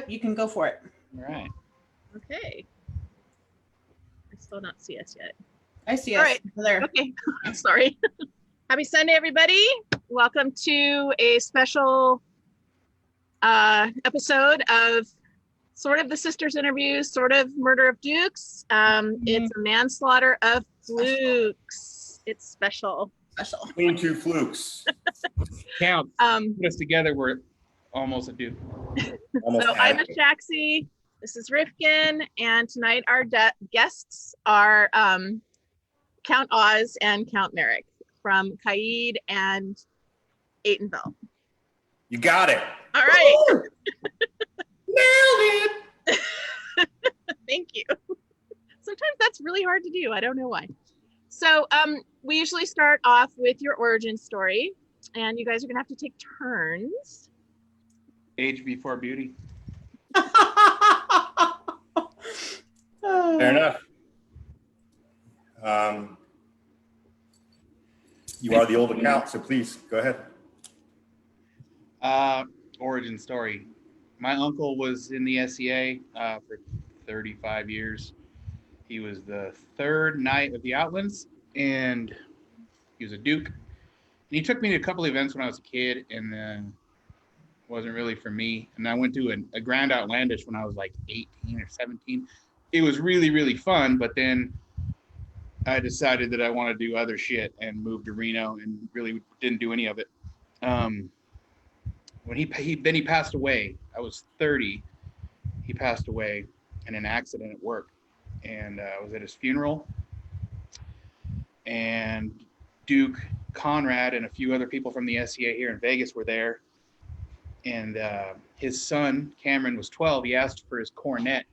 Yep, you can go for it. All right. Okay. I still not see us yet. I see us. All right. There. Okay. Sorry. Happy Sunday, everybody. Welcome to a special episode of sort of the sisters interviews, sort of murder of Dukes. It's a manslaughter of Flukes. It's special. Between two flukes. Count. Put us together, we're almost a Duke. Almost So I'm a Shaxi. This is Rifkin, and tonight our guests are Count Oz and Count Marek from CAID and Atenveldt. You got it. All right. Nailed it. Thank you. Sometimes that's really hard to do. I don't know why. So we usually start off with your origin story, and you guys are gonna have to take turns. Age before beauty. Fair enough. You are the old account, so please go ahead. Origin story. My uncle was in the SCA for 35 years. He was the third knight of the Outlands, and he was a Duke. And he took me to a couple events when I was a kid, and then wasn't really for me. And I went to a Grand Outlandish when I was like 18 or 17. It was really, really fun, but then I decided that I wanted to do other shit and moved to Reno and really didn't do any of it. When he passed away, I was 30. He passed away in an accident at work, and I was at his funeral. And Duke Conrad and a few other people from the SCA here in Vegas were there. And his son, Cameron, was 12. He asked for his cornet,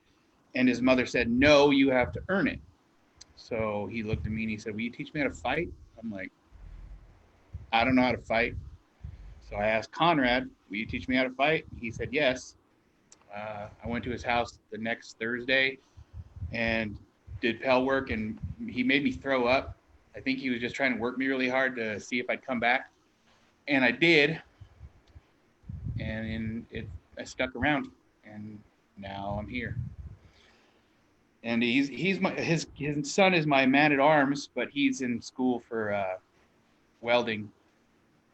and his mother said, "No, you have to earn it." So he looked at me and he said, "Will you teach me how to fight?" I'm like, "I don't know how to fight." So I asked Conrad, "Will you teach me how to fight?" He said, "Yes." I went to his house the next Thursday and did Pell work, and he made me throw up. I think he was just trying to work me really hard to see if I'd come back. And I did. And I stuck around, and now I'm here. And his son is my man at arms, but he's in school for welding.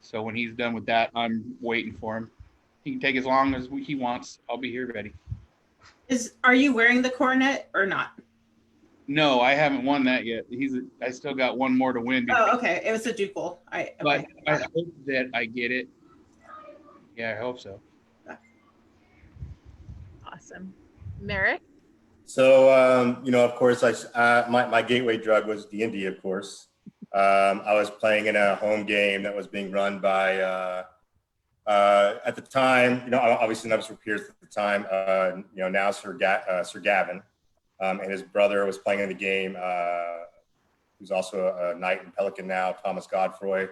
So when he's done with that, I'm waiting for him. He can take as long as he wants. I'll be here ready. Are you wearing the coronet or not? No, I haven't won that yet. I still got one more to win. Oh, okay. It was a ducal. But I hope that I get it. Yeah, I hope so. Awesome. Marek? So, of course, my gateway drug was D&D, of course. I was playing in a home game that was being run by, at the time, obviously none of us were peers at the time, now Sir Gavin, and his brother was playing in the game, who's also a knight in Pelican now, Thomas Godfroy,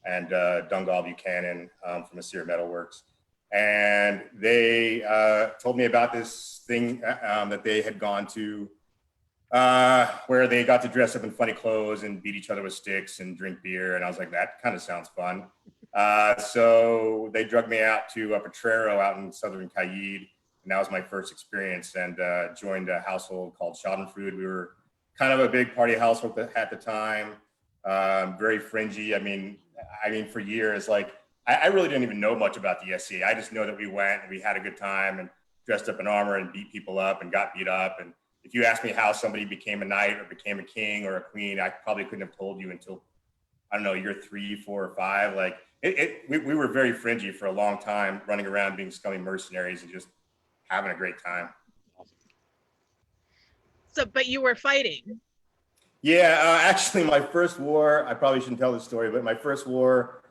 and Dungal Buchanan from Assyria Metalworks. And they told me about this thing that they had gone to where they got to dress up in funny clothes and beat each other with sticks and drink beer. And I was like, that kind of sounds fun. So they drugged me out to Potrero out in southern CAID. And that was my first experience, and joined a household called Schadenfreude. We were kind of a big party household at the time, very fringy. I mean, for years, I really didn't even know much about the SCA. I just know that we went and we had a good time and dressed up in armor and beat people up and got beat up. And if you asked me how somebody became a knight or became a king or a queen, I probably couldn't have told you until, I don't know, year 3, 4, or 5. We were very fringy for a long time, running around being scummy mercenaries and just having a great time. So, but you were fighting. Yeah, actually, my first war, I probably shouldn't tell this story, but my first war,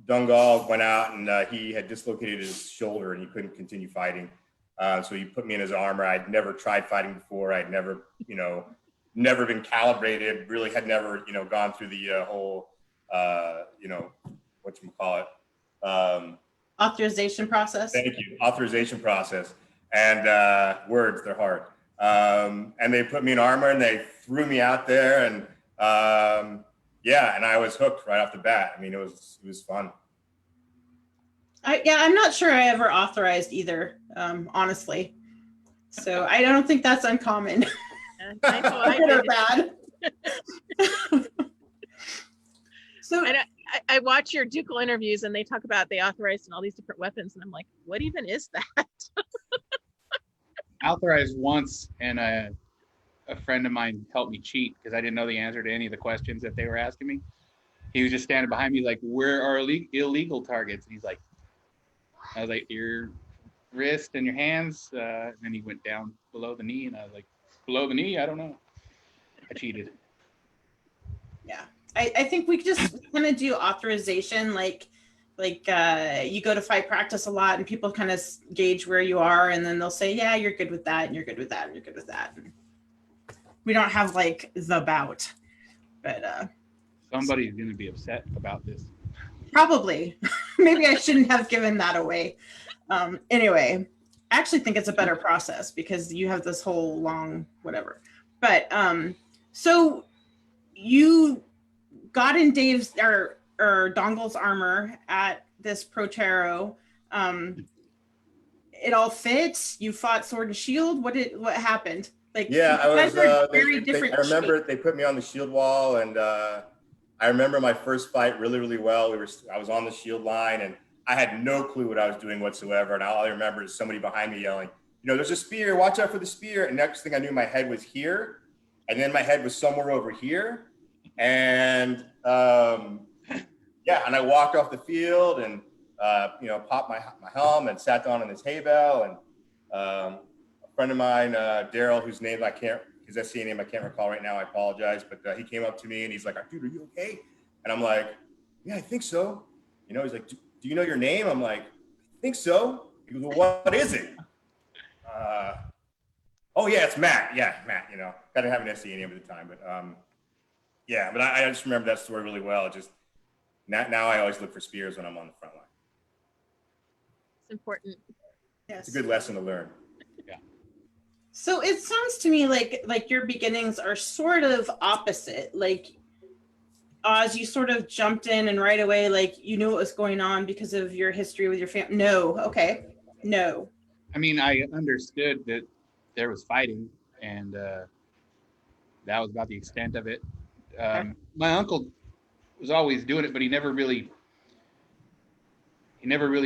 Dungal went out and he had dislocated his shoulder and he couldn't continue fighting. So he put me in his armor. I'd never tried fighting before. I'd never, never been calibrated, really had never, gone through the whole, whatchamacallit? Authorization process. Thank you. Authorization process. And words, they're hard. And they put me in armor and they threw me out there, and and I was hooked right off the bat. I mean, it was fun. Yeah, I'm not sure I ever authorized either, honestly. So I don't think that's uncommon. I know I Good or did. bad. So I watch your Ducal interviews and they talk about they authorized in all these different weapons, and I'm like, what even is that? Authorized once, and a friend of mine helped me cheat because I didn't know the answer to any of the questions that they were asking me. He was just standing behind me like, where are illegal targets? And he's like, I was like, your wrist and your hands. And then he went down below the knee, and I was like, below the knee? I don't know. I cheated. yeah, I think we just kind of do authorization, like you go to fight practice a lot and people kind of gauge where you are, and then they'll say, yeah, you're good with that, and you're good with that, and you're good with that. And we don't have like the bout, but Somebody's going to be upset about this. probably. Maybe I shouldn't have given that away. Anyway, I actually think it's a better process because you have this whole long whatever. But so you got in Dave's or Dongle's armor at this Protero. It all fits. You fought Sword and Shield. What happened? Like, Yeah, I you guys was. are very different I remember shapes. they put me on the shield wall, and I remember my first fight really, really well. I was on the shield line, and I had no clue what I was doing whatsoever. And all I remember is somebody behind me yelling, "There's a spear! Watch out for the spear!" And next thing I knew, my head was here, and then my head was somewhere over here, and yeah, and I walked off the field and popped my helm and sat down on this hay bale, and a friend of mine, Daryl, whose name his SCA name I can't recall right now, I apologize, but he came up to me and he's like, dude, are you okay? And I'm like, yeah, I think so. He's like, do you know your name? I'm like, I think so. He goes, well, what is it? Oh yeah, it's Matt. Yeah, Matt, I didn't have an SCA name at the time, but yeah, but I just remember that story really well. Just now I always look for spears when I'm on the front line. It's important. Yes. It's a good lesson to learn. So it sounds to me like your beginnings are sort of opposite. Like Oz, you sort of jumped in and right away, like you knew what was going on because of your history with your family. No, okay, no. I mean, I understood that there was fighting, and that was about the extent of it. My uncle was always doing it, but he never really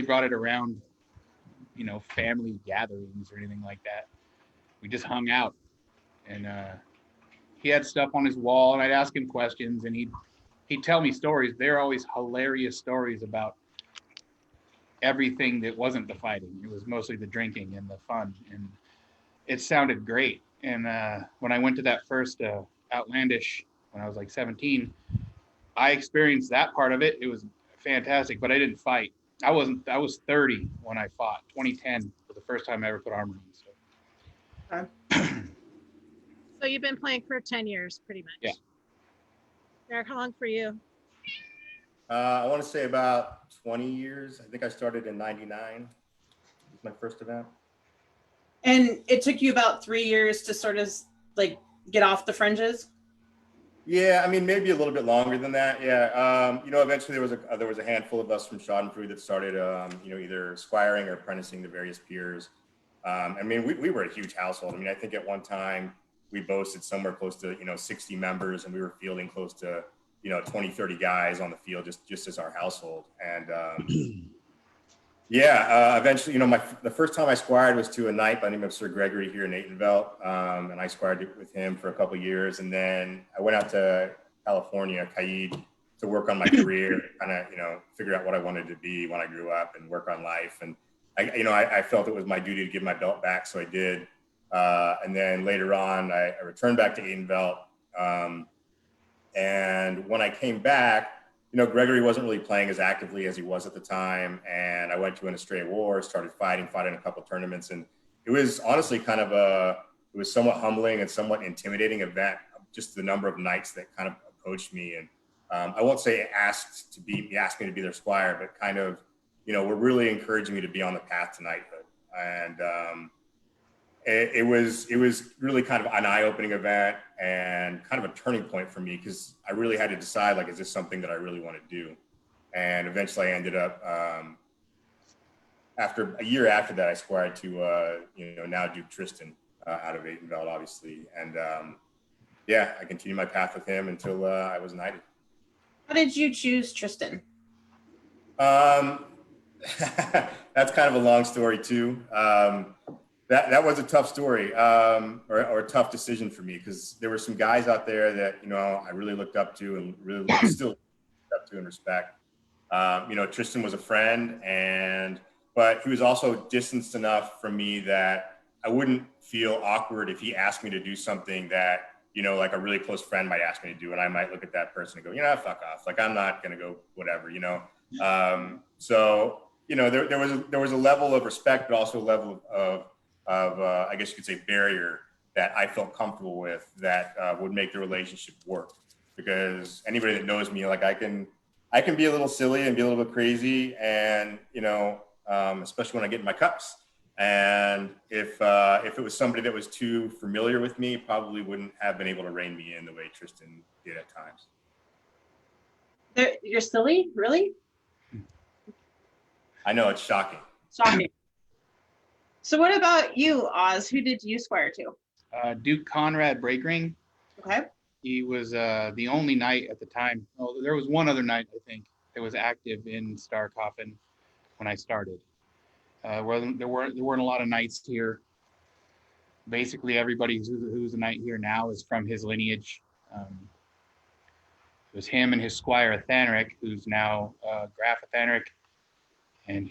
brought it around, family gatherings or anything like that. We just hung out, and he had stuff on his wall, and I'd ask him questions, and he'd tell me stories. They're always hilarious stories about everything that wasn't the fighting. It was mostly the drinking and the fun, and it sounded great. And when I went to that first Outlandish when I was like 17, I experienced that part of it. It was fantastic, but I didn't fight. I was 30 when I fought. 2010 was the first time I ever put armor on. So. Okay. So you've been playing for 10 years, pretty much. Yeah. Marek, how long for you? I want to say about 20 years. I think I started in 99. It was my first event. And it took you about 3 years to sort of like get off the fringes? Yeah, I mean, maybe a little bit longer than that. Yeah. Eventually there was a handful of us from Schadenfreude that started, either squiring or apprenticing to various peers. I mean, we were a huge household. I mean, I think at one time we boasted somewhere close to, 60 members, and we were fielding close to, 20, 30 guys on the field just as our household. And eventually, the first time I squired was to a knight by the name of Sir Gregory here in Atenveldt. And I squired with him for a couple of years. And then I went out to California, CAID, to work on my career, kind of, figure out what I wanted to be when I grew up and work on life. And I felt it was my duty to give my belt back, so I did. And then later on, I returned back to Atenveldt. And when I came back, Gregory wasn't really playing as actively as he was at the time. And I went to an Australia War, started fought in a couple of tournaments. And it was honestly it was somewhat humbling and somewhat intimidating event, just the number of knights that kind of approached me. And I won't say asked me to be their squire, but kind of, were really encouraging me to be on the path to knighthood. And it was really kind of an eye-opening event and kind of a turning point for me, because I really had to decide, like, is this something that I really want to do? And eventually I ended up after a year after that, I squired to, now Duke Tristan out of Atenveldt, obviously. And yeah, I continued my path with him until I was knighted. How did you choose Tristan? That's kind of a long story too. That was a tough story, or a tough decision for me, because there were some guys out there that, I really looked up to and really still look up to and respect. Tristan was a friend, but he was also distanced enough from me that I wouldn't feel awkward if he asked me to do something that, like a really close friend might ask me to do. And I might look at that person and go, fuck off. Like, I'm not going to go, whatever, So, there was a level of respect, but also a level of I guess you could say, barrier that I felt comfortable with that would make the relationship work. Because anybody that knows me, like, I can be a little silly and be a little bit crazy, and especially when I get in my cups. And if it was somebody that was too familiar with me, probably wouldn't have been able to rein me in the way Tristan did at times. You're silly, really? I know, it's shocking. Shocking. So what about you, Oz? Who did you squire to? Duke Conrad Breakring. Okay. He was the only knight at the time. Oh, there was one other knight, I think, that was active in Starcoffin when I started. There weren't a lot of knights here. Basically, everybody who's a knight here now is from his lineage. It was him and his squire Athenveldt, who's now Graf Athenveldt, and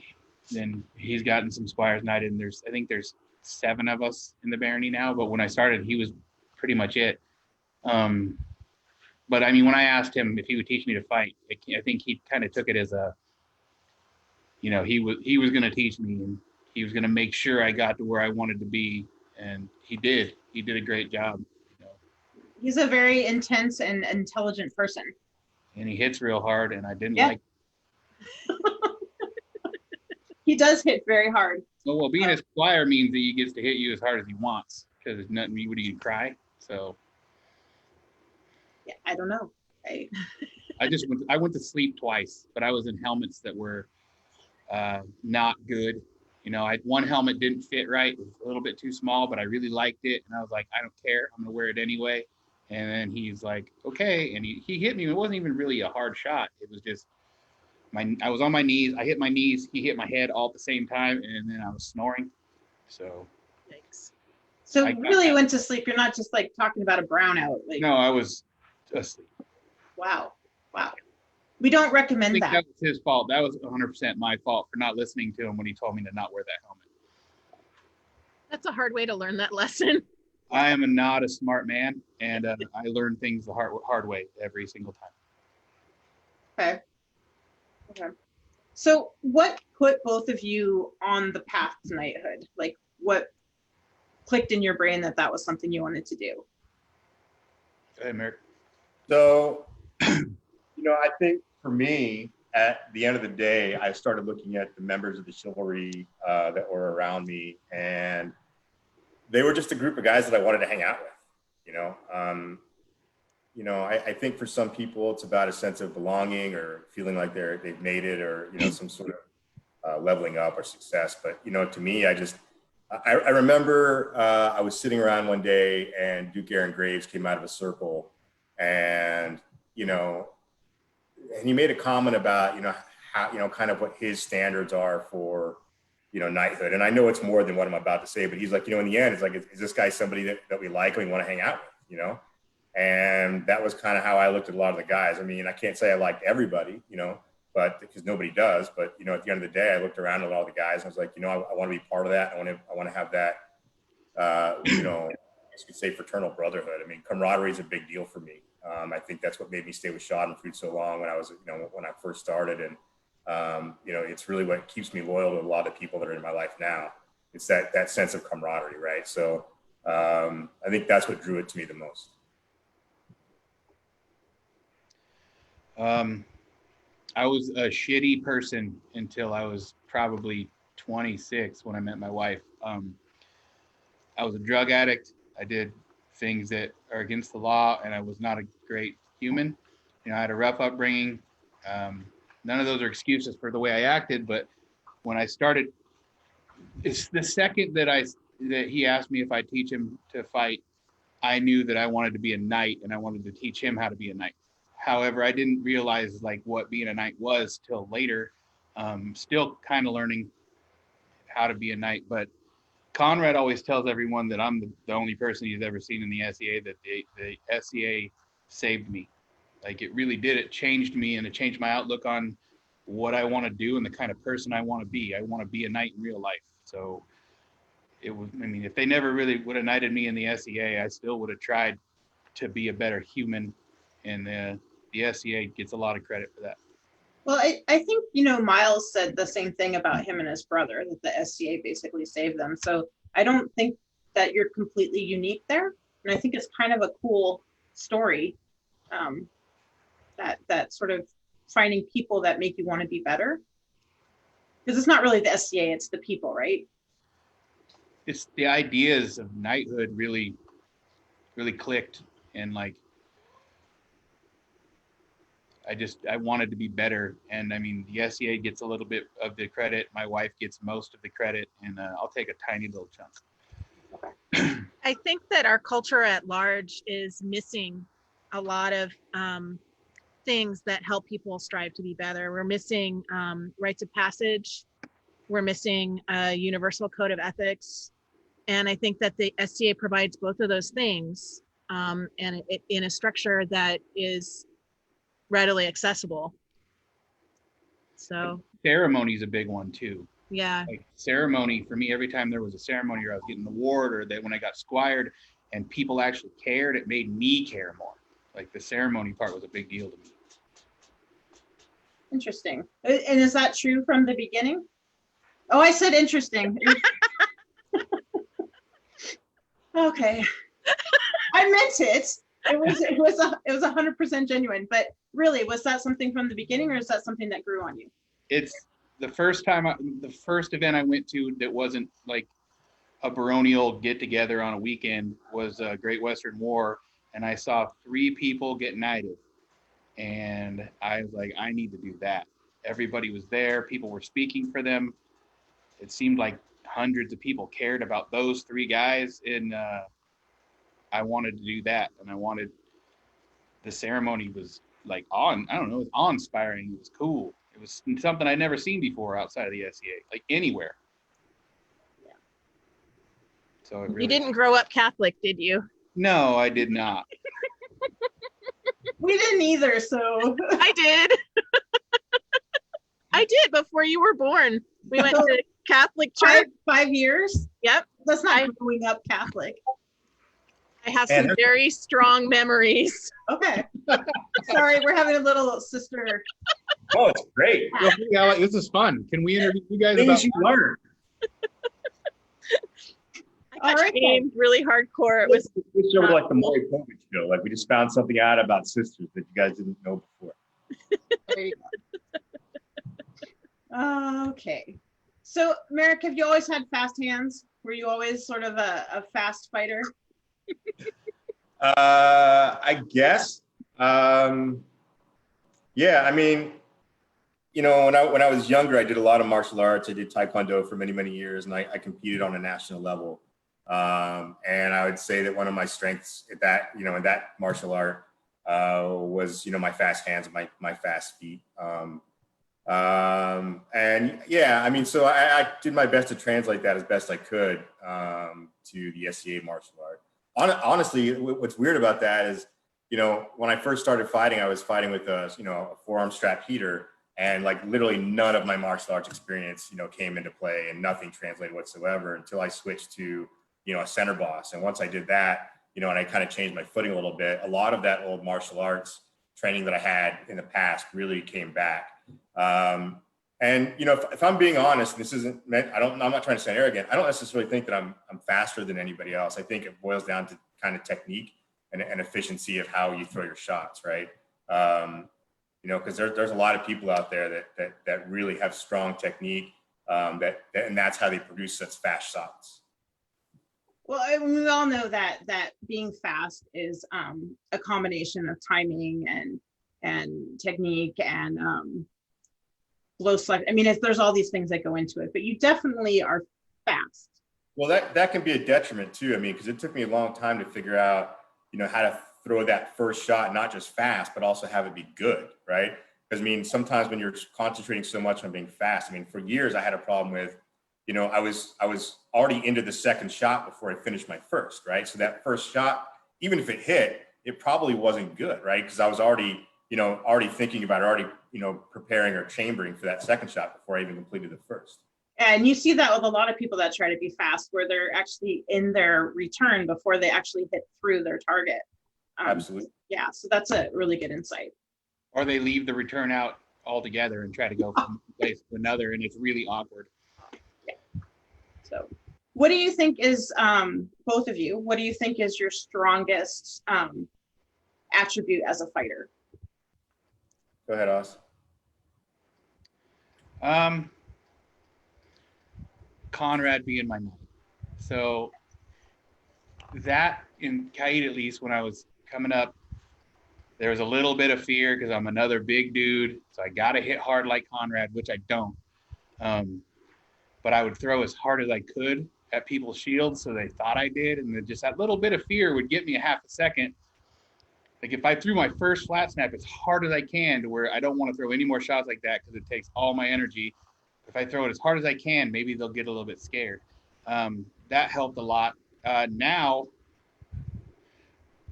then he's gotten some squires knighted. And I think there's 7 of us in the barony now. But when I started, he was pretty much it. But I mean, when I asked him if he would teach me to fight, I think he kind of took it as a, he was going to teach me, and he was going to make sure I got to where I wanted to be, and he did. He did a great job. He's a very intense and intelligent person. And he hits real hard, and I didn't like. He does hit very hard. Well, being a squire means that he gets to hit you as hard as he wants, because there's nothing. What, are you gonna cry? So. Yeah, I don't know. I went to sleep twice, but I was in helmets that were not good. One helmet didn't fit right. It was a little bit too small, but I really liked it. And I was like, I don't care. I'm going to wear it anyway. And then he's like, okay. And he hit me. It wasn't even really a hard shot. It was just I was on my knees. I hit my knees. He hit my head all at the same time. And then I was snoring. So. Yikes. So you really went to sleep. You're not just like talking about a brownout. Like, no, I was asleep. Wow. We don't recommend that. That was his fault. That was 100% my fault for not listening to him when he told me to not wear that helmet. That's a hard way to learn that lesson. I am not a smart man, and I learn things the hard way every single time. Okay. So what put both of you on the path to knighthood? Like, what clicked in your brain that was something you wanted to do? Go ahead, Marek. So, I think for me, at the end of the day, I started looking at the members of the chivalry that were around me, and they were just a group of guys that I wanted to hang out with. I think for some people, it's about a sense of belonging or feeling like they've made it, or some sort of leveling up or success. But to me, I remember I was sitting around one day, and Duke Aaron Graves came out of a circle, and and he made a comment about, how, kind of what his standards are for, knighthood. And I know it's more than what I'm about to say, but he's like, in the end, it's like, is this guy somebody that we like and we want to hang out with, And that was kind of how I looked at a lot of the guys. I mean, I can't say I liked everybody, but because nobody does, but, at the end of the day, I looked around at all the guys and I was like, I want to be part of that. I want to have that, I guess you could say fraternal brotherhood. I mean, camaraderie is a big deal for me. I think that's what made me stay with Schadenfreude so long when I was, when I first started. And, it's really what keeps me loyal to a lot of people that are in my life now. It's that sense of camaraderie, right? So I think that's what drew it to me the most. I was a shitty person until I was probably 26 when I met my wife. I was a drug addict. I did things that are against the law, and I was not a great human. I had a rough upbringing. None of those are excuses for the way I acted, but when I started It's the second that he asked me if I'd teach him to fight, I knew that I wanted to be a knight and I wanted to teach him how to be a knight. However, I didn't realize like what being a knight was till later. Still kind of learning how to be a knight, but Conrad always tells everyone that I'm the only person he's ever seen in the SEA, that the SEA saved me. Like it really did. It changed me, and it changed my outlook on what I want to do and the kind of person I want to be. I want to be a knight in real life. So it was, I mean, if they never really would have knighted me in the SEA, I still would have tried to be a better human. And the SEA gets a lot of credit for that. Well, I think, Miles said the same thing about him and his brother, that the SCA basically saved them. So I don't think that you're completely unique there. And I think it's kind of a cool story, that sort of finding people that make you want to be better. Because it's not really the SCA, it's the people, right? It's the ideas of knighthood really, really clicked. And like, I wanted to be better. And I mean, the SEA gets a little bit of the credit. My wife gets most of the credit, and I'll take a tiny little chunk. Okay. I think that our culture at large is missing a lot of things that help people strive to be better. We're missing rites of passage. We're missing a universal code of ethics. And I think that the SCA provides both of those things, and it in a structure that is readily accessible. So Ceremony is a big one too. yeah. Like ceremony for me, every time there was a ceremony or I was getting an award, or that when I got squired and people actually cared, it made me care more. Like the ceremony part was a big deal to me. Interesting. And is that true from the beginning? Oh, I said interesting. Okay. I meant it. It was 100% genuine, but really, was that something from the beginning, or is that something that grew on you? It's the first event I went to that wasn't like a baronial get together on a weekend was a Great Western War, and I saw 3 people get knighted, and I was like, I need to do that. Everybody was there. People were speaking for them. It seemed like hundreds of people cared about those 3 guys, and I wanted to do that, and the ceremony was like I don't know, it was awe-inspiring. It was cool. It was something I'd never seen before outside of the SEA, like anywhere. Yeah. So it really, You didn't grow up Catholic, did you? No, I did not. We didn't either, so. I did. I did before you were born. We went to Catholic church. 5 years? Yep. That's not growing up Catholic. I have some very strong memories. Okay. Sorry, we're having a little sister. Oh, it's great. Yeah, this is fun. Can we interview you guys Things about you learn. I got shamed really hardcore. It was This show was like the Maury Povich show. Like we just found something out about sisters that you guys didn't know before. There you go. Okay. So, Marek, have you always had fast hands? Were you always sort of a fast fighter? I guess. Yeah, I mean, when I was younger, I did a lot of martial arts. I did Taekwondo for many, many years, and I competed on a national level. And I would say that one of my strengths at that, in that martial art, was, my fast hands, my fast feet. And yeah, I mean, so I did my best to translate that as best I could, to the SCA martial art. Honestly, what's weird about that is, when I first started fighting, I was fighting with a forearm strap heater, and like literally none of my martial arts experience, came into play, and nothing translated whatsoever until I switched to, a center boss. And once I did that, and I kind of changed my footing a little bit, a lot of that old martial arts training that I had in the past really came back. And if I'm being honest, this isn't meant, I'm not trying to sound arrogant. I don't necessarily think that I'm faster than anybody else. I think it boils down to kind of technique and efficiency of how you throw your shots, right? Because there's a lot of people out there that really have strong technique, and that's how they produce such fast shots. Well, we all know that being fast is a combination of timing and technique and blow select. I mean, there's all these things that go into it, but you definitely are fast. Well, that can be a detriment too. I mean, because it took me a long time to figure out, how to throw that first shot, not just fast, but also have it be good, right? Because I mean, sometimes when you're concentrating so much on being fast, I mean, for years I had a problem with, I was already into the second shot before I finished my first, right? So that first shot, even if it hit, it probably wasn't good, right? Because I was already thinking about it, already, preparing or chambering for that second shot before I even completed the first. And you see that with a lot of people that try to be fast, where they're actually in their return before they actually hit through their target. Absolutely. Yeah, so that's a really good insight. Or they leave the return out altogether and try to go from one place to another, and it's really awkward. Yeah. So what do you think is, both of you, what do you think is your strongest attribute as a fighter? Go ahead, Oz. Conrad being my knight. So that in CAID, at least when I was coming up, there was a little bit of fear because I'm another big dude. So I got to hit hard like Conrad, which I don't. But I would throw as hard as I could at people's shields so they thought I did. And then just that little bit of fear would get me a half a second. Like if I threw my first flat snap as hard as I can to where I don't want to throw any more shots like that because it takes all my energy. If I throw it as hard as I can, maybe they'll get a little bit scared. That helped a lot. Now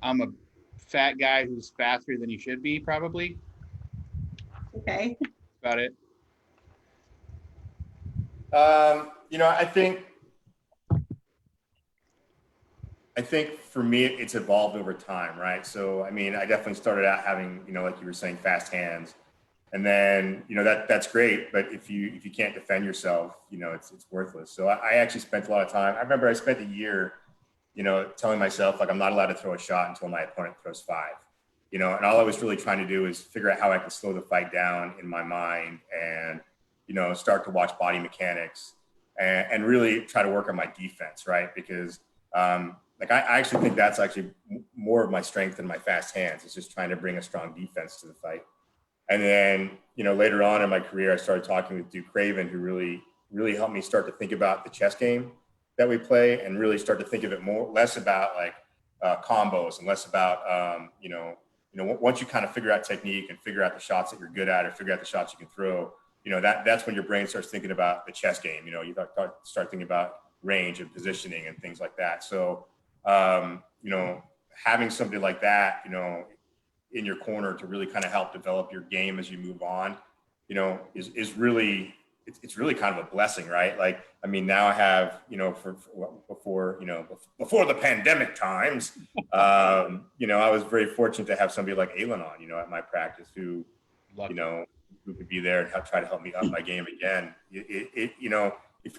I'm a fat guy who's faster than he should be, probably. Okay. About it. I think for me, it's evolved over time, right? So, I mean, I definitely started out having, like you were saying, fast hands. And then, that's great. But if you can't defend yourself, it's worthless. So I actually spent a lot of time. I remember I spent a year, telling myself, like, I'm not allowed to throw a shot until my opponent throws 5. And all I was really trying to do is figure out how I could slow the fight down in my mind and, start to watch body mechanics and really try to work on my defense, right? Because, I actually think that's actually more of my strength than my fast hands. It's just trying to bring a strong defense to the fight. And then, later on in my career, I started talking with Duke Craven, who really helped me start to think about the chess game that we play and really start to think of it less about like combos and less about, once you kind of figure out technique and figure out the shots that you're good at or figure out the shots you can throw, that's when your brain starts thinking about the chess game. You start thinking about range and positioning and things like that. So, having somebody like that, in your corner to really kind of help develop your game as you move on, is really, it's really kind of a blessing, right? Like, I mean, now I have, before the pandemic times, I was very fortunate to have somebody like Aylin on, at my practice who, who could be there and try to help me up my game again. If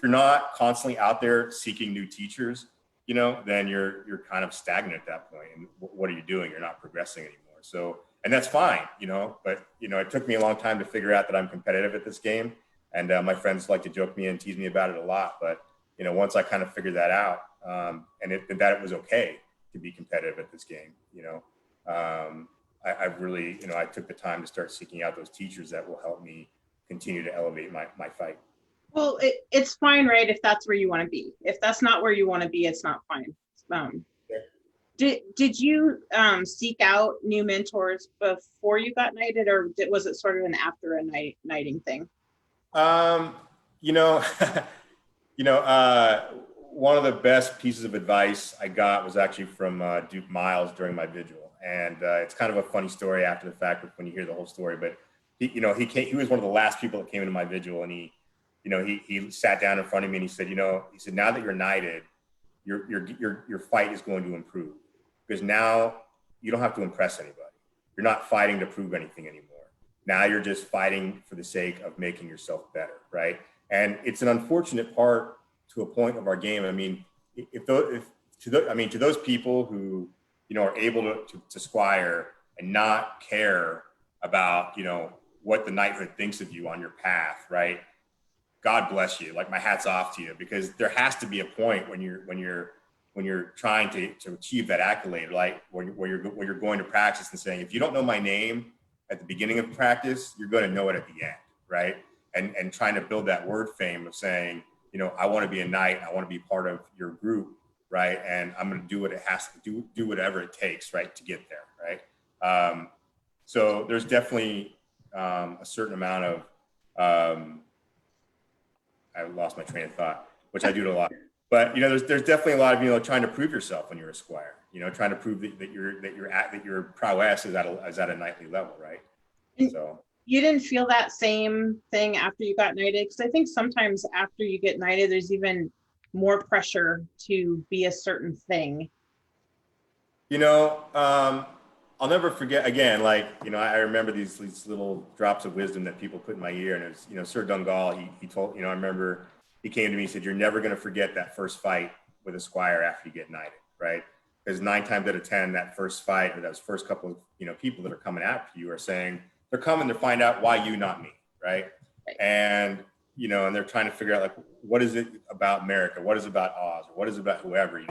you're not constantly out there seeking new teachers, then you're kind of stagnant at that point. And what are you doing? You're not progressing anymore. So, and that's fine, but, it took me a long time to figure out that I'm competitive at this game. And my friends like to joke me and tease me about it a lot. But, once I kind of figured that out and that it was okay to be competitive at this game, I really, I took the time to start seeking out those teachers that will help me continue to elevate my fight. Well, it's fine, right? If that's where you want to be. If that's not where you want to be, it's not fine. Did you seek out new mentors before you got knighted, or was it sort of an after a knighting thing? One of the best pieces of advice I got was actually from Duke Miles during my vigil, and it's kind of a funny story after the fact when you hear the whole story. But he was one of the last people that came into my vigil, and he sat down in front of me and he said, now that you're knighted, your fight is going to improve because now you don't have to impress anybody. You're not fighting to prove anything anymore. Now you're just fighting for the sake of making yourself better, right? And it's an unfortunate part to a point of our game. I mean, to those people who are able to squire and not care about what the knighthood thinks of you on your path, right? God bless you. Like, my hat's off to you, because there has to be a point when you're trying to achieve that accolade, like where you're going to practice and saying, if you don't know my name at the beginning of practice, you're going to know it at the end, right? And trying to build that word fame of saying, I want to be a knight. I want to be part of your group, right? And I'm going to do what it has to do whatever it takes, right, to get there, right? So there's definitely a certain amount of, I lost my train of thought, which I do a lot. But there's definitely a lot of trying to prove yourself when you're a squire. Trying to prove that your prowess is at a knightly level, right? So you didn't feel that same thing after you got knighted? Because I think sometimes after you get knighted, there's even more pressure to be a certain thing. I'll never forget again. I remember these little drops of wisdom that people put in my ear, and it was Sir Dungal. He told I remember he came to me and said, "You're never going to forget that first fight with a squire after you get knighted, right? Because 9 times out of 10, that first fight or those first couple of people that are coming after you are saying they're coming to find out why you, not me, right? And and they're trying to figure out what is it about America, what is it about Oz, or what is it about whoever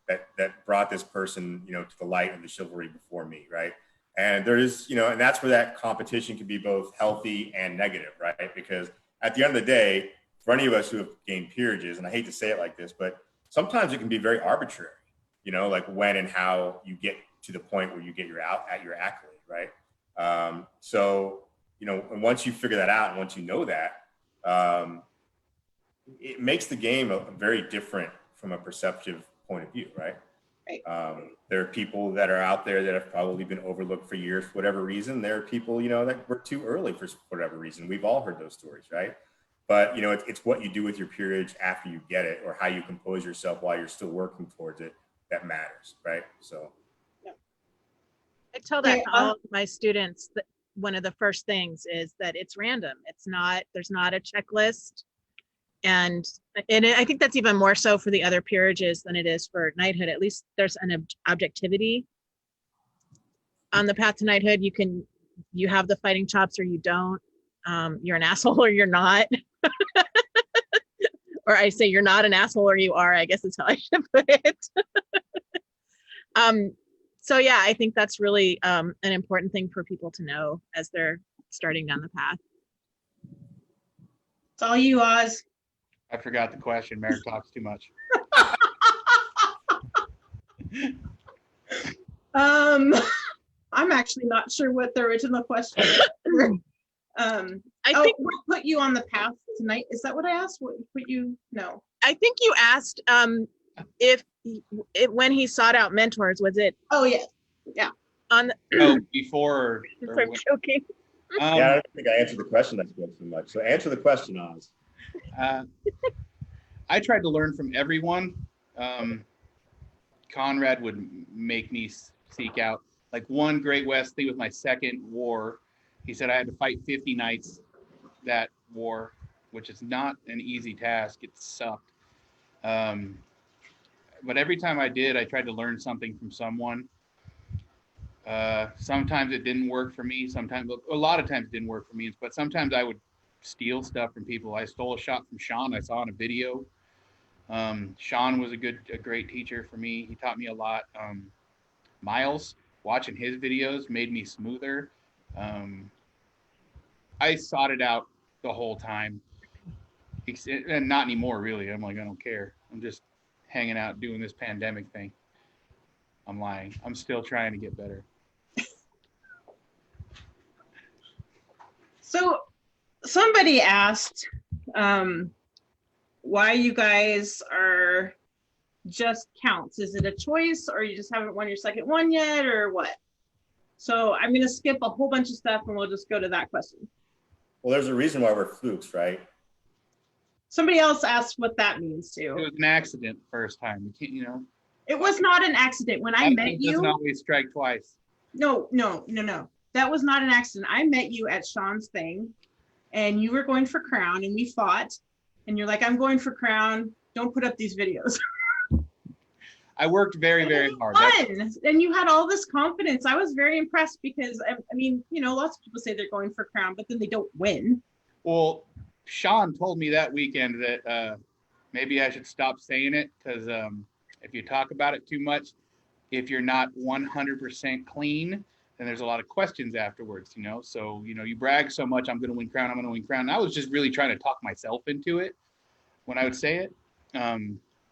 that brought this person to the light of the chivalry before me, right? And there is and that's where that competition can be both healthy and negative, right? Because at the end of the day, for any of us who have gained peerages, and I hate to say it like this, but sometimes it can be very arbitrary, when and how you get to the point where you get your accolade, right? So and once you figure that out, and once you know that, it makes the game very different from a perceptive point of view, right? There are people that are out there that have probably been overlooked for years for whatever reason. There are people that were too early for whatever reason. We've all heard those stories, right? But it's what you do with your peerage after you get it, or how you compose yourself while you're still working towards it, that matters, right? So I tell that to all of my students, that one of the first things is that it's random. There's not a checklist. And I think that's even more so for the other peerages than it is for knighthood. At least there's an objectivity on the path to knighthood. You have the fighting chops or you don't. You're an asshole or you're not. Or I say you're not an asshole or you are, I guess is how I should put it. So yeah, I think that's really an important thing for people to know as they're starting down the path. It's all you, Oz. I forgot the question. Marek talks too much. I'm actually not sure what the original question is. I think what put you on the path tonight? Is that what I asked? What put you? No. I think you asked if when he sought out mentors, was it? Oh yeah, yeah. Before. I'm joking. Yeah, I don't think I answered the question. I spoke too much. So answer the question, Oz. I tried to learn from everyone. Conrad would make me seek out one Great West thing with my second war. He said I had to fight 50 knights that war, which is not an easy task. It sucked. But every time I did, I tried to learn something from someone. Sometimes it didn't work for me. A lot of times it didn't work for me. But sometimes I would steal stuff from people. I stole a shot from Sean I saw in a video. Sean was a great teacher for me. He taught me a lot. Miles, watching his videos made me smoother. I sought it out the whole time, and not anymore, really. I'm I don't care. I'm just hanging out doing this pandemic thing. I'm lying. I'm still trying to get better. So somebody asked why you guys are just counts. Is it a choice, or you just haven't won your second one yet, or what? So I'm going to skip a whole bunch of stuff and we'll just go to that question. Well, there's a reason why we're flukes, right? Somebody else asked what that means too. It was an accident first time. It was not an accident. When I met you, doesn't always strike twice. No. That was not an accident. I met you at Sean's thing, and you were going for crown, and we fought. And you're like, "I'm going for crown. Don't put up these videos." I worked very, very hard. And you had all this confidence. I was very impressed because I mean, lots of people say they're going for crown, but then they don't win. Well, Sean told me that weekend that maybe I should stop saying it because if you talk about it too much, if you're not 100% clean, then there's a lot of questions afterwards, So, you brag so much, I'm going to win crown. And I was just really trying to talk myself into it. when I would say it.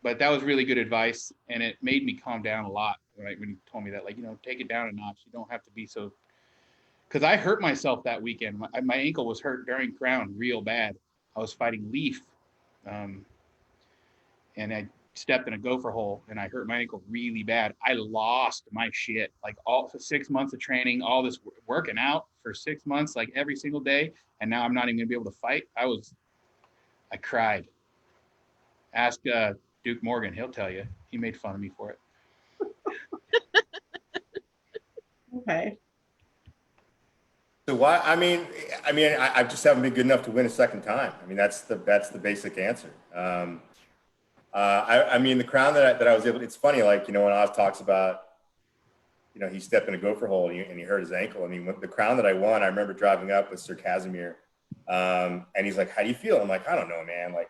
But that was really good advice, and it made me calm down a lot, right? When you told me that, like, take it down a notch. You don't have to be so, because I hurt myself that weekend. My ankle was hurt during Crown real bad. I was fighting Leaf, um, and I stepped in a gopher hole and I hurt my ankle really bad. I lost my shit, like all for 6 months of training, all this working out for 6 months, like every single day. And now I'm not even gonna be able to fight. I cried. Ask Duke Morgan, he'll tell you. He made fun of me for it. Okay. So why? I just haven't been good enough to win a second time. I mean, that's the basic answer. The crown that I was able. It's funny, like when Oz talks about, he stepped in a gopher hole and he hurt his ankle. I mean, the crown that I won, I remember driving up with Sir Casimir, and he's like, "How do you feel?" I'm like, "I don't know, man. Like,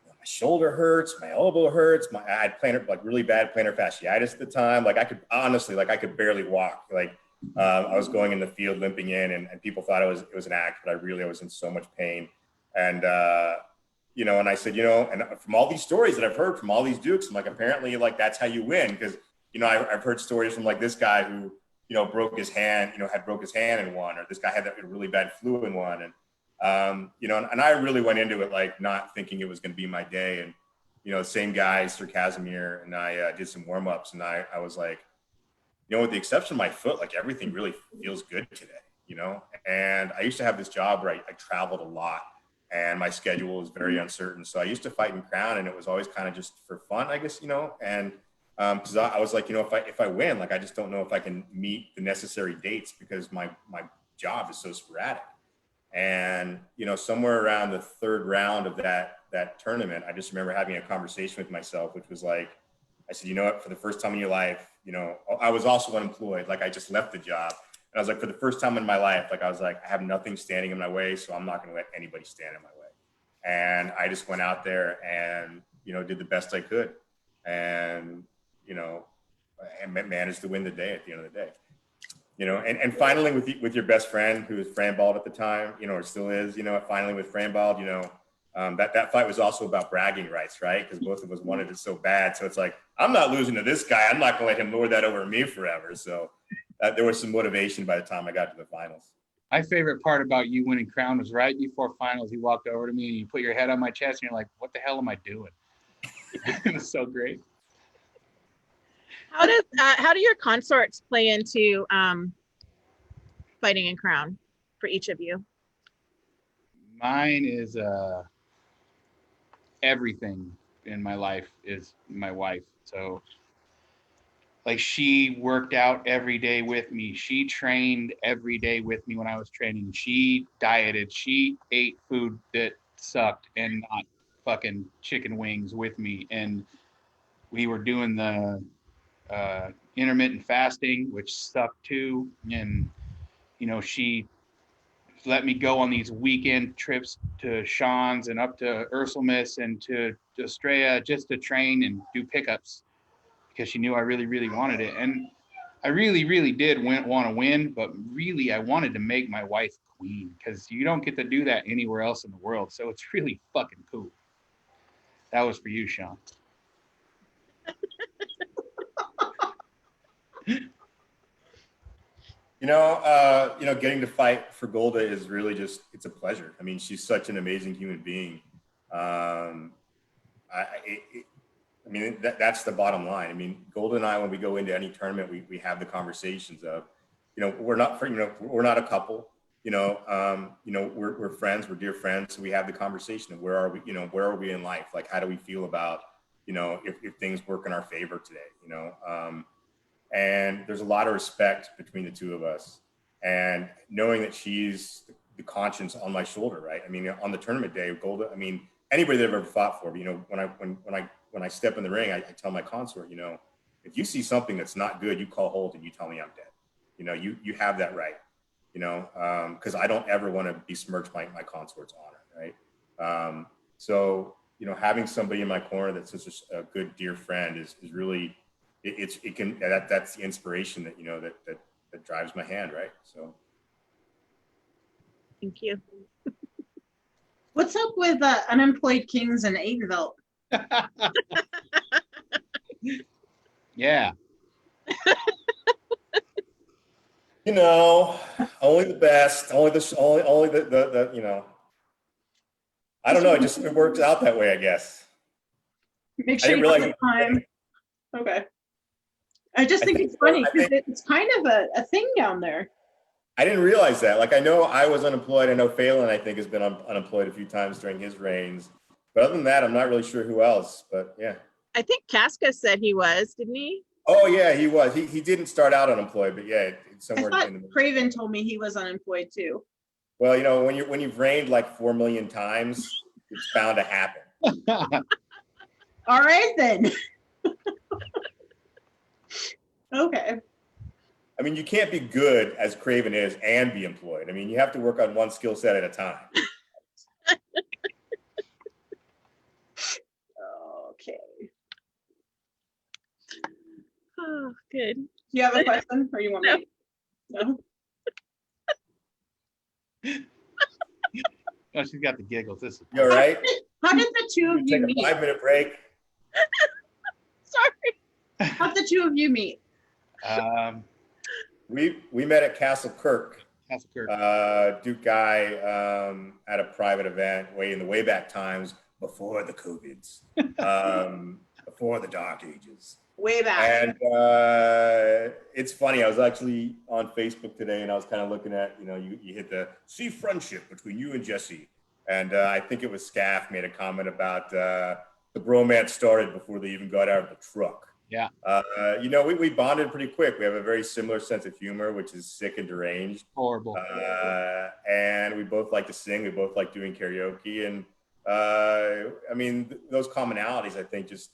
my shoulder hurts, my elbow hurts. I had really bad plantar fasciitis at the time. Like I could barely walk. Like I was going in the field limping in, and people thought it was an act, but I was in so much pain. And and I said, and from all these stories that I've heard from all these Dukes, I'm like, apparently, like that's how you win, because I've heard stories from like this guy who broke his hand, broke his hand and won, or this guy had that really bad flu and won, and and I really went into it like not thinking it was going to be my day. And, the same guy, Sir Casimir, and I did some warm-ups, and I was like, with the exception of my foot, like everything really feels good today, And I used to have this job where I traveled a lot and my schedule was very uncertain. So I used to fight in Crown, and it was always kind of just for fun, I guess, and because I was like, if I win, like, I just don't know if I can meet the necessary dates because my job is so sporadic. And, somewhere around the third round of that tournament, I just remember having a conversation with myself, which was like, I said, what, for the first time in your life, I was also unemployed. Like I just left the job. And I was like, for the first time in my life, like I was like, I have nothing standing in my way, so I'm not going to let anybody stand in my way. And I just went out there and, did the best I could. And, and managed to win the day at the end of the day. And finally with your best friend, who was Fran Bald at the time, or still is, finally with Fran Bald, that fight was also about bragging rights, right? Because both of us wanted it so bad. So it's like, I'm not losing to this guy. I'm not going to let him lord that over me forever. So there was some motivation by the time I got to the finals. My favorite part about you winning Crown was right before finals. You walked over to me and you put your head on my chest and you're like, what the hell am I doing? It was so great. How do your consorts play into fighting in Crown for each of you? Mine is everything in my life is my wife. So like she worked out every day with me. She trained every day with me when I was training. She dieted. She ate food that sucked and not fucking chicken wings with me. And we were doing the intermittent fasting, which sucked too. And, she let me go on these weekend trips to Sean's and up to Ursulmus and to Estrella just to train and do pickups because she knew I really, really wanted it. And I really, really did want to win, but really I wanted to make my wife queen because you don't get to do that anywhere else in the world. So it's really fucking cool. That was for you, Sean. Getting to fight for Golda is really it's a pleasure. I mean, she's such an amazing human being. That's the bottom line. I mean, Golda and I, when we go into any tournament, we have the conversations of, we're not a couple, we're friends, we're dear friends. So we have the conversation of where are we in life? Like, how do we feel about, if things work in our favor today, and there's a lot of respect between the two of us, and knowing that she's the conscience on my shoulder, right? I mean, on the tournament day, Golda, I mean, anybody that I've ever fought for, when I step in the ring, I tell my consort, if you see something that's not good, you call hold and you tell me I'm dead. You have that right, because I don't ever want to besmirch my consort's honor, right? So, having somebody in my corner that's such a good, dear friend is really, that's the inspiration that that drives my hand, right? So thank you. What's up with unemployed kings in Atenveldt? Yeah. You know, only the best, only the you know. I don't know. It works out that way, I guess. Make I sure didn't you have realize. the time. Okay. I just think it's funny because it's kind of a thing down there. I didn't realize that. Like, I know I was unemployed. I know Phelan, I think, has been unemployed a few times during his reigns. But other than that, I'm not really sure who else. But yeah. I think Casca said he was, didn't he? Oh yeah, he was. He didn't start out unemployed, but yeah, it's I somewhere thought in the middle. Craven told me he was unemployed too. Well, you know, when you've reigned like 4 million times, it's bound to happen. All right then. Okay. I mean, you can't be good as Craven is and be employed. I mean, you have to work on one skill set at a time. Okay. Oh, good. Do you have a question or you want me? No. Oh, she's got the giggles. This is You all right? How did the two of you Take a meet? 5-minute break. Sorry. How'd the two of you meet? We met at Castle Kirk. Castle Kirk. Duke Guy at a private event way in the way back times before the COVIDs, before the dark ages. Way back. And it's funny. I was actually on Facebook today, and I was kind of looking at, you know, you hit the see friendship between you and Jesse, and I think it was Scaff made a comment about the bromance started before they even got out of the truck. Yeah. You know, we bonded pretty quick. We have a very similar sense of humor, which is sick and deranged. Horrible. And we both like to sing. We both like doing karaoke. And I mean, those commonalities, I think, just,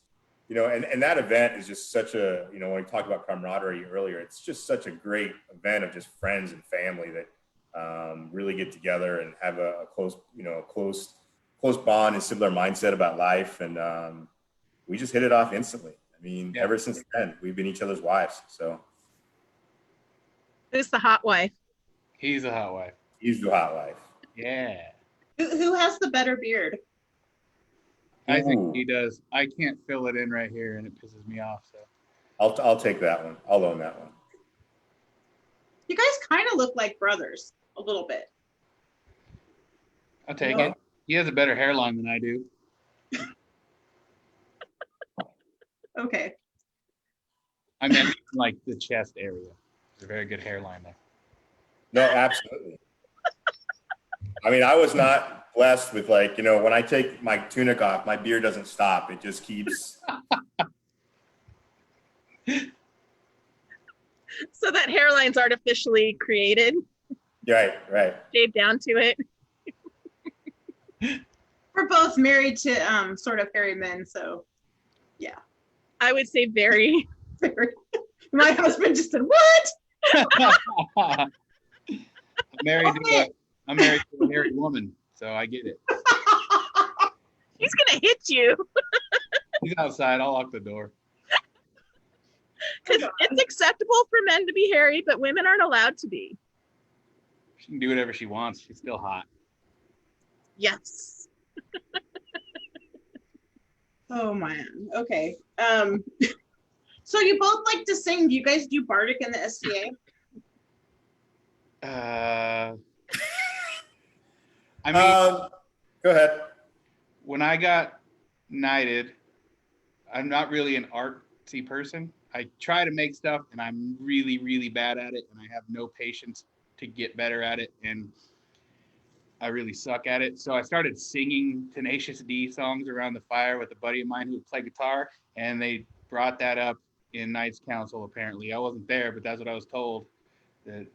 you know, and that event is just such a, you know, when we talked about camaraderie earlier, it's just such a great event of just friends and family that really get together and have a close, you know, close bond and similar mindset about life. And we just hit it off instantly. I mean, ever since then, we've been each other's wives. So Who's the hot wife? He's a hot wife. he's the hot wife. Yeah. Who has the better beard? I think Ooh. he does. I can't fill it in right here, and it pisses me off. So I'll take that one. I'll own that one. You guys kind of look like brothers a little bit. I'll take it. He has a better hairline than I do. Okay. I meant like the chest area. There's a very good hairline there. No, absolutely. I mean, I was not blessed with, like, you know, when I take my tunic off, my beard doesn't stop. It just keeps. So that hairline's artificially created, Right. shaved down to it. We're both married to sort of hairy men, so yeah. I would say very. My husband just said, "What?" I'm married to a hairy woman, so I get it. He's gonna hit you. He's outside. I'll lock the door. Because it's acceptable for men to be hairy, but women aren't allowed to be. She can do whatever she wants. She's still hot. Yes. Oh man. Okay. So you both like to sing. Do you guys do Bardic in the SCA? I mean, go ahead. when I got knighted, I'm not really an artsy person. I try to make stuff, and I'm really, really bad at it, and I have no patience to get better at it, and I really suck at it. So I started singing Tenacious D songs around the fire with a buddy of mine who would play guitar, and they brought that up in Knights Council, apparently. I wasn't there, but that's what I was told. That,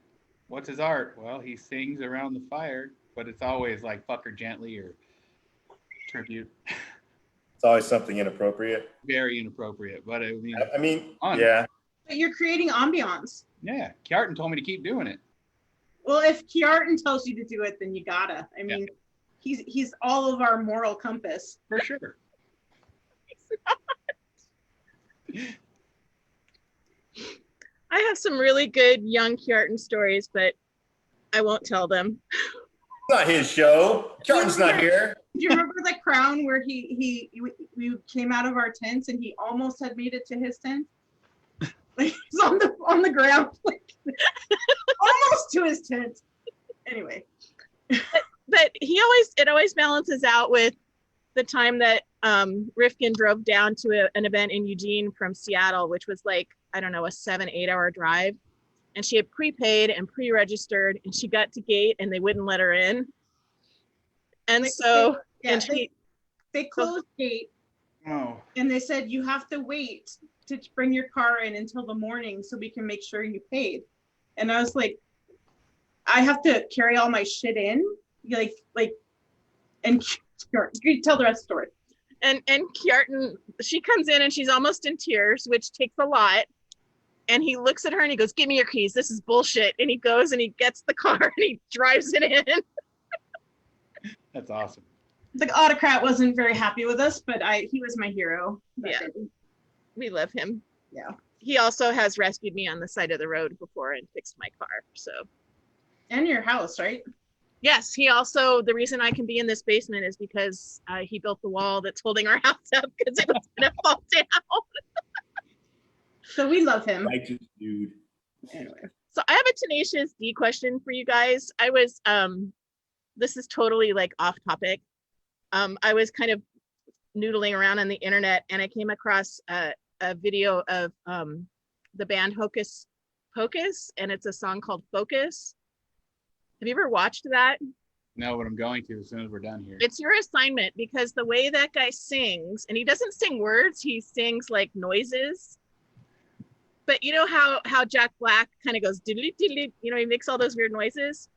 what's his art? Well, he sings around the fire, but it's always like Fuck Her Gently or Tribute. It's always something inappropriate. Very inappropriate, but I mean, fun. Yeah. But you're creating ambiance. Yeah, Kjartan told me to keep doing it. Well, if Kjartan tells you to do it, then you gotta. I mean, he's all of our moral compass. For sure. I have some really good young Kjartan stories, but I won't tell them. Not his show. Charlton's not here. Do you remember the crown where we came out of our tents and he almost had made it to his tent? Like he's on the ground, like almost to his tent. Anyway. But it always balances out with the time that Rifkin drove down to an event in Eugene from Seattle, which was like, I don't know, a 7-8 hour drive. And she had prepaid and pre-registered, and she got to gate and they wouldn't let her in. And they closed gate. Oh. And they said, you have to wait to bring your car in until the morning so we can make sure you paid. And I was like, I have to carry all my shit in? And you tell the rest of the story. And Kjartan, she comes in and she's almost in tears, which takes a lot. And he looks at her and he goes, give me your keys. This is bullshit. And he goes and he gets the car and he drives it in. That's awesome. The autocrat wasn't very happy with us, but he was my hero. Yeah. We love him. Yeah. He also has rescued me on the side of the road before and fixed my car. So. And your house, right? Yes. He also, the reason I can be in this basement is because he built the wall that's holding our house up because it was going to fall down. So we love him. Righteous dude. Anyway. So I have a Tenacious D question for you guys. I was, this is totally like off topic. I was kind of noodling around on the internet and I came across a video of the band Hocus Pocus, and it's a song called Focus. Have you ever watched that? No, but I'm going to as soon as we're done here. It's your assignment because the way that guy sings, and he doesn't sing words, he sings like noises. But you know how Jack Black kind of goes diddly diddly, you know, he makes all those weird noises.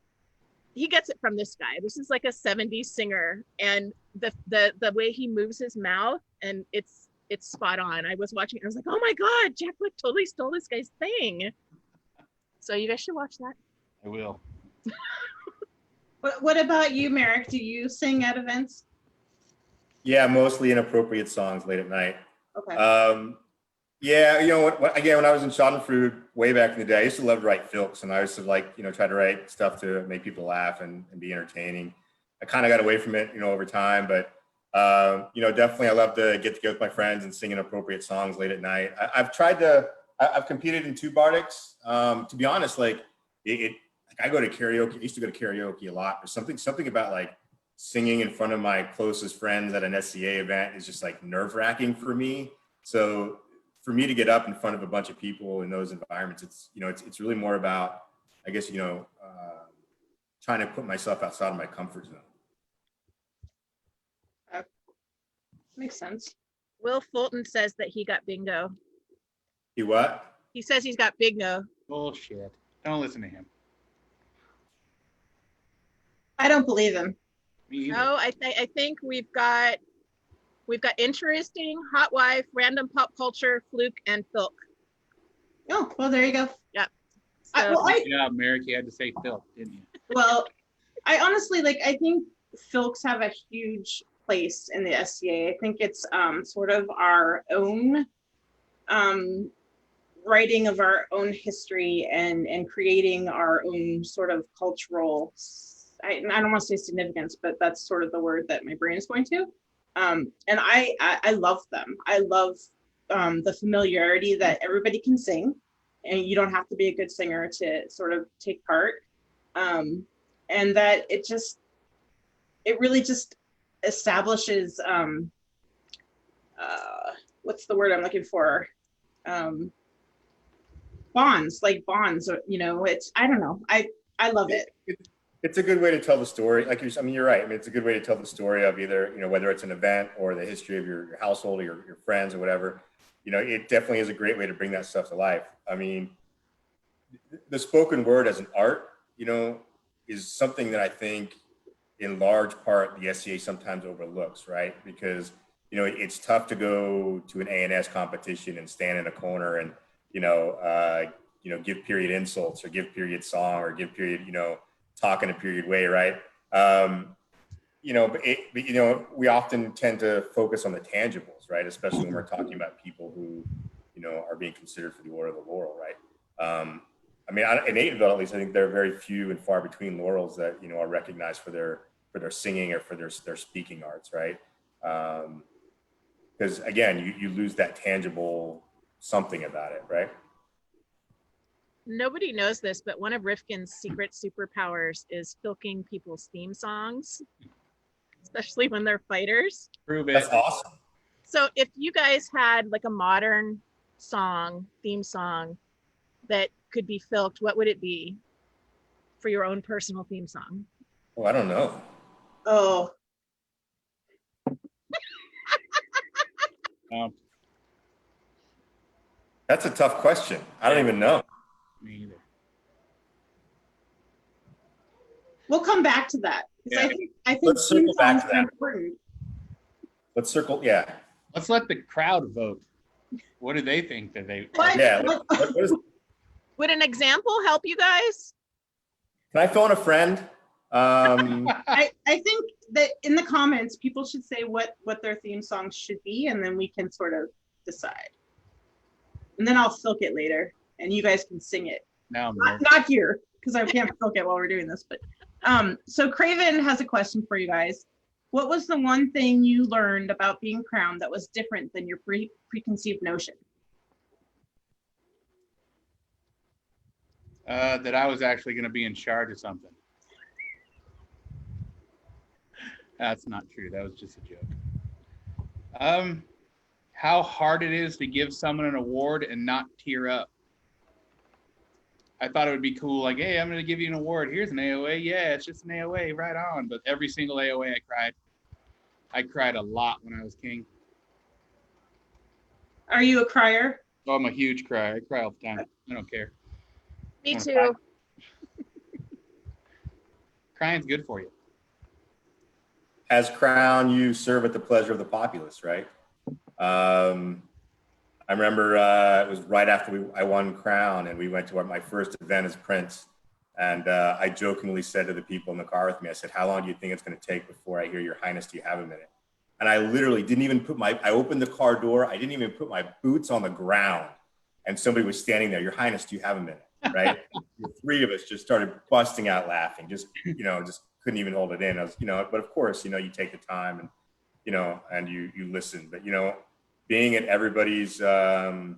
He gets it from this guy. This is like a 70s singer, and the way he moves his mouth, and it's spot on. I was watching, I was like, oh my God, Jack Black totally stole this guy's thing. So you guys should watch that. I will. What about you, Marek? Do you sing at events? Yeah, mostly inappropriate songs late at night. Okay. Yeah, you know, again, when I was in Schadenfreude way back in the day, I used to love to write filks, and I used to try to write stuff to make people laugh and be entertaining. I kind of got away from it, over time, but definitely I love to get together with my friends and sing inappropriate songs late at night. I've competed in two Bardics. To be honest, I go to karaoke. I used to go to karaoke a lot. There's something about like singing in front of my closest friends at an SCA event is just like nerve-wracking for me. So for me to get up in front of a bunch of people in those environments, it's really more about, I guess, trying to put myself outside of my comfort zone. Makes sense. Will Fulton says that he got bingo. He what? He says he's got bingo. Bullshit. Don't listen to him. I don't believe him. Me either. No, I think we've got interesting, hot wife, random pop culture, fluke, and filk. Oh, well, there you go. Yep. So, Yeah, Marek, you had to say Phil, didn't you? Well, I honestly, I think filks have a huge place in the SCA. I think it's sort of our own writing of our own history and creating our own sort of cultural, I don't want to say significance, but that's sort of the word that my brain is going to. And I love them. I love the familiarity that everybody can sing, and you don't have to be a good singer to sort of take part. And that it really just establishes, what's the word I'm looking for? Bonds, it's, I don't know. I love it. It's a good way to tell the story. You're right. I mean, it's a good way to tell the story of either, whether it's an event or the history of your household or your friends or whatever. It definitely is a great way to bring that stuff to life. I mean, the spoken word as an art, is something that I think in large part the SCA sometimes overlooks, right? Because, it's tough to go to an A&S competition and stand in a corner and, give period insults or give period song or give period, talk in a period way, right? But we often tend to focus on the tangibles, right? Especially when we're talking about people who, are being considered for the Order of the Laurel, right? I mean, in Atenveldt, at least, I think there are very few and far between laurels that, you know, are recognized for their singing or for their speaking arts, right? Because again, you lose that tangible something about it, right? Nobody knows this, but one of Rifkin's secret superpowers is filking people's theme songs, especially when they're fighters. Prove it. That's awesome. So if you guys had like a modern theme song that could be filked, what would it be for your own personal theme song? Oh, I don't know. Oh, That's a tough question. I don't even know. Me either. we'll come back to that. 'Cause Yeah. I think Let's circle theme back songs to are that. important. Let's circle. Yeah. Let's let the crowd vote. What do they think that they? What? Yeah. What is, Would an example help you guys? can I phone a friend? I think that in the comments, people should say what their theme songs should be, and then we can sort of decide. And then I'll silk it later, and you guys can sing it. Now, Not here, because I can't silk it while we're doing this. But so Craven has a question for you guys. What was the one thing you learned about being crowned that was different than your preconceived notion? that I was actually going to be in charge of something. That's not true. That was just a joke. How hard it is to give someone an award and not tear up. I thought it would be cool, like, hey, I'm going to give you an award. Here's an AOA. Yeah, it's just an AOA, right on. But every single AOA I cried. I cried a lot when I was king. Are you a crier? Oh, I'm a huge crier. I cry all the time. I don't care. Me Wanna too. Crying's good for you. As crown, you serve at the pleasure of the populace, right? I remember it was right after I won crown, and we went to my first event as prince. And I jokingly said to the people in the car with me, I said, how long do you think it's going to take before I hear your highness, do you have a minute? And I literally didn't even I opened the car door. I didn't even put my boots on the ground. And somebody was standing there, your highness, do you have a minute? Right? The three of us just started busting out laughing, just couldn't even hold it in. I was, but of course, you take the time and, and you listen, but, being at everybody's, I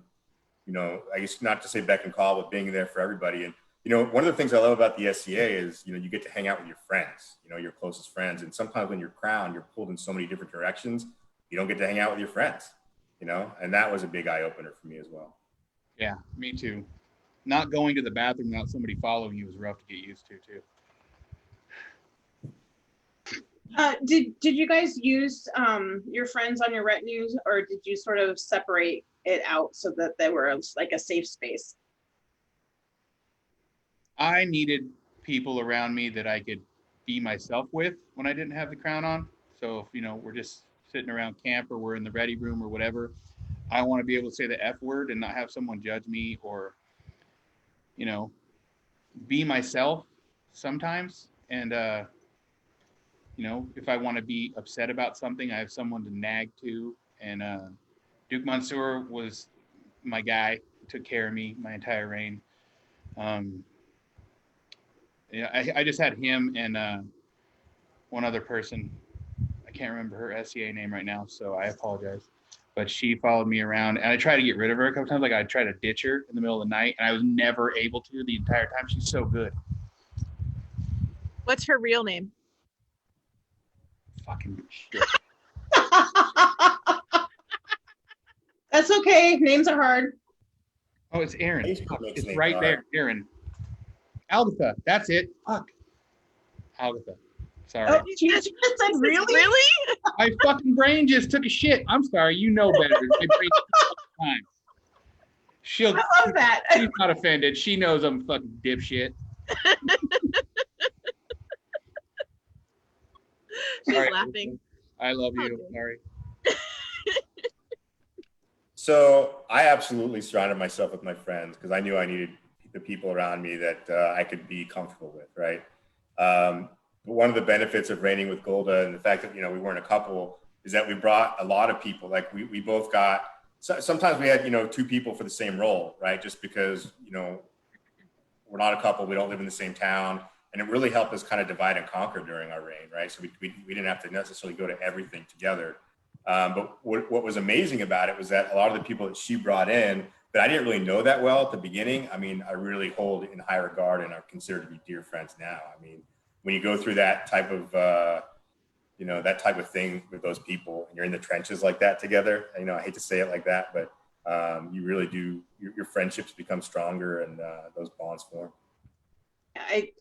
guess not to say beck and call, but being there for everybody. And, one of the things I love about the SCA is, you get to hang out with your friends, your closest friends. And sometimes when you're crowned, you're pulled in so many different directions. You don't get to hang out with your friends, and that was a big eye opener for me as well. Yeah, me too. Not going to the bathroom without somebody following you was rough to get used to too. Did you guys use your friends on your retinues, or did you sort of separate it out so that they were like a safe space? I needed people around me that I could be myself with when I didn't have the crown on. So if, we're just sitting around camp or we're in the ready room or whatever, I want to be able to say the F word and not have someone judge me or, be myself sometimes. And, if I want to be upset about something, I have someone to nag to. And Duke Mansour was my guy, took care of me my entire reign. I just had him and one other person. I can't remember her SCA name right now, so I apologize. But she followed me around, and I tried to get rid of her a couple times. Like I tried to ditch her in the middle of the night, and I was never able to the entire time. She's so good. What's her real name? Fucking shit. That's okay. Names are hard. Oh, it's Aaron. Facebook makes It's names right hard. there, Aaron. Agatha. That's it. Fuck. Agatha. Sorry. Oh, she just said really? Really? My fucking brain just took a shit. I'm sorry. You know better. My brain all the time. I love that. She's not offended. She knows I'm a fucking dipshit. She's All right, laughing. I love you. Okay. Sorry. So I absolutely surrounded myself with my friends because I knew I needed the people around me that I could be comfortable with, right? But one of the benefits of reigning with Golda and the fact that, we weren't a couple is that we brought a lot of people. Like we both got, sometimes we had, two people for the same role, right? Just because, we're not a couple. We don't live in the same town. And it really helped us kind of divide and conquer during our reign, right? So we didn't have to necessarily go to everything together. But what was amazing about it was that a lot of the people that she brought in that I didn't really know that well at the beginning, I mean, I really hold in high regard and are considered to be dear friends now. I mean, when you go through that type of, that type of thing with those people and you're in the trenches like that together, I hate to say it like that, but you really do, your friendships become stronger and those bonds form.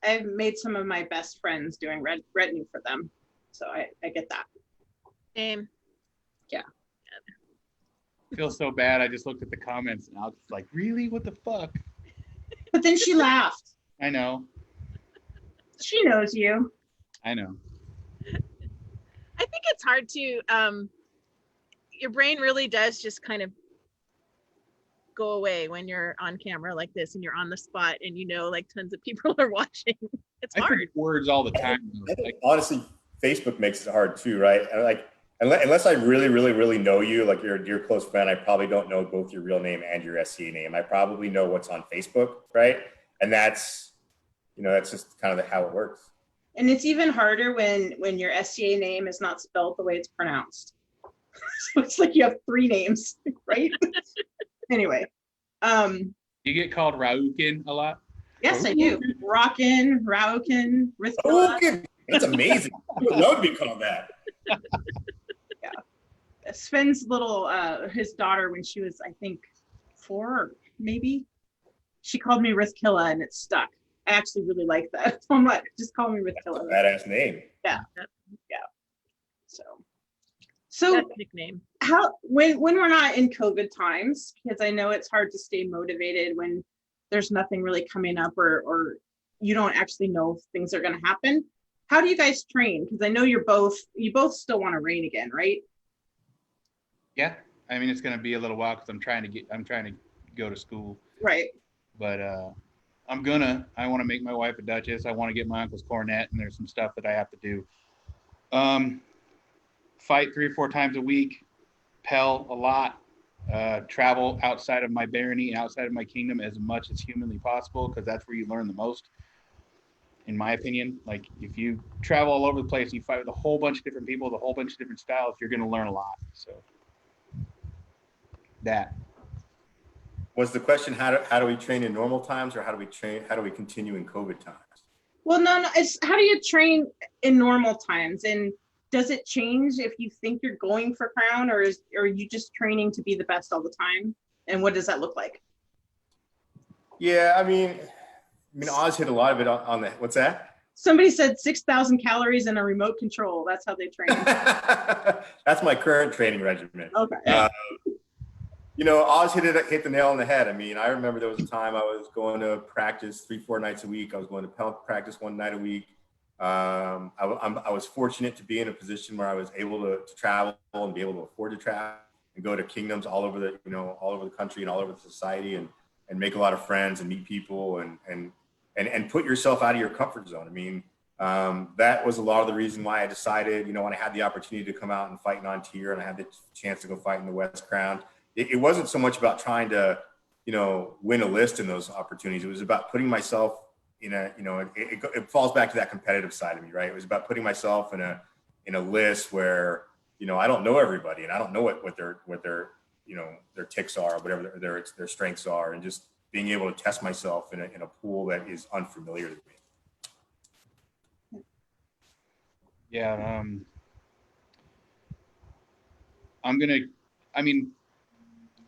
I've made some of my best friends doing retinue for them. So I get that. Same. Yeah. I feel so bad. I just looked at the comments and I was like, really? What the fuck? But then she laughed. I know. She knows you. I know. I think it's hard to, your brain really does just kind of go away when you're on camera like this and you're on the spot and like tons of people are watching. It's I hard. forget words all the time. I think, honestly, Facebook makes it hard too, right? And like, unless I really, really, really know you, like you're a dear close friend, I probably don't know both your real name and your SCA name. I probably know what's on Facebook, right? And that's just kind of how it works. And it's even harder when your SCA name is not spelled the way it's pronounced. So it's like you have 3 names, right? Anyway. You get called Raukin a lot? Yes, I do. Rockin, Raukin, Rithkilla. Okay. That's amazing. I would love to be called that. Yeah. Sven's little, his daughter, when she was, I think, 4 or maybe, she called me Rithkilla and it stuck. I actually really like that. So I'm like, just call me Rithkilla. Badass name. Yeah. Yeah. So That's a nickname. how when we're not in COVID times, because I know it's hard to stay motivated when there's nothing really coming up or you don't actually know if things are going to happen. How do you guys train? Because I know you both still want to reign again, right? Yeah. I mean, it's going to be a little while because I'm trying to go to school. Right. But I want to make my wife a duchess. I want to get my uncle's coronet, and there's some stuff that I have to do. Fight 3 or 4 times a week, Pell a lot, travel outside of my barony, outside of my kingdom as much as humanly possible, because that's where you learn the most, in my opinion. Like, if you travel all over the place, you fight with a whole bunch of different people, with a whole bunch of different styles, you're going to learn a lot. So that. Was the question, how do we train in normal times, or how do we continue in COVID times? Well, no, it's how do you train in normal times, and does it change if you think you're going for crown, or are you just training to be the best all the time? And what does that look like? Yeah, I mean, Oz hit a lot of it on the, what's that? Somebody said 6,000 calories and a remote control. That's how they train. That's my current training regimen. Okay. Oz hit the nail on the head. I mean, I remember there was a time I was going to practice 3-4 nights a week. I was going to Pell practice 1 night a week. I was fortunate to be in a position where I was able to travel and be able to afford to travel and go to kingdoms all over the country and all over the society and make a lot of friends and meet people and put yourself out of your comfort zone. I mean, that was a lot of the reason why I decided, when I had the opportunity to come out and fight in on-tier and I had the chance to go fight in the West Crown, it wasn't so much about trying to, win a list in those opportunities. It was about putting myself in a, it falls back to that competitive side of me, right? It was about putting myself in a list where, I don't know everybody and I don't know what their ticks are, whatever their strengths are, and just being able to test myself in a pool that is unfamiliar to me. Yeah.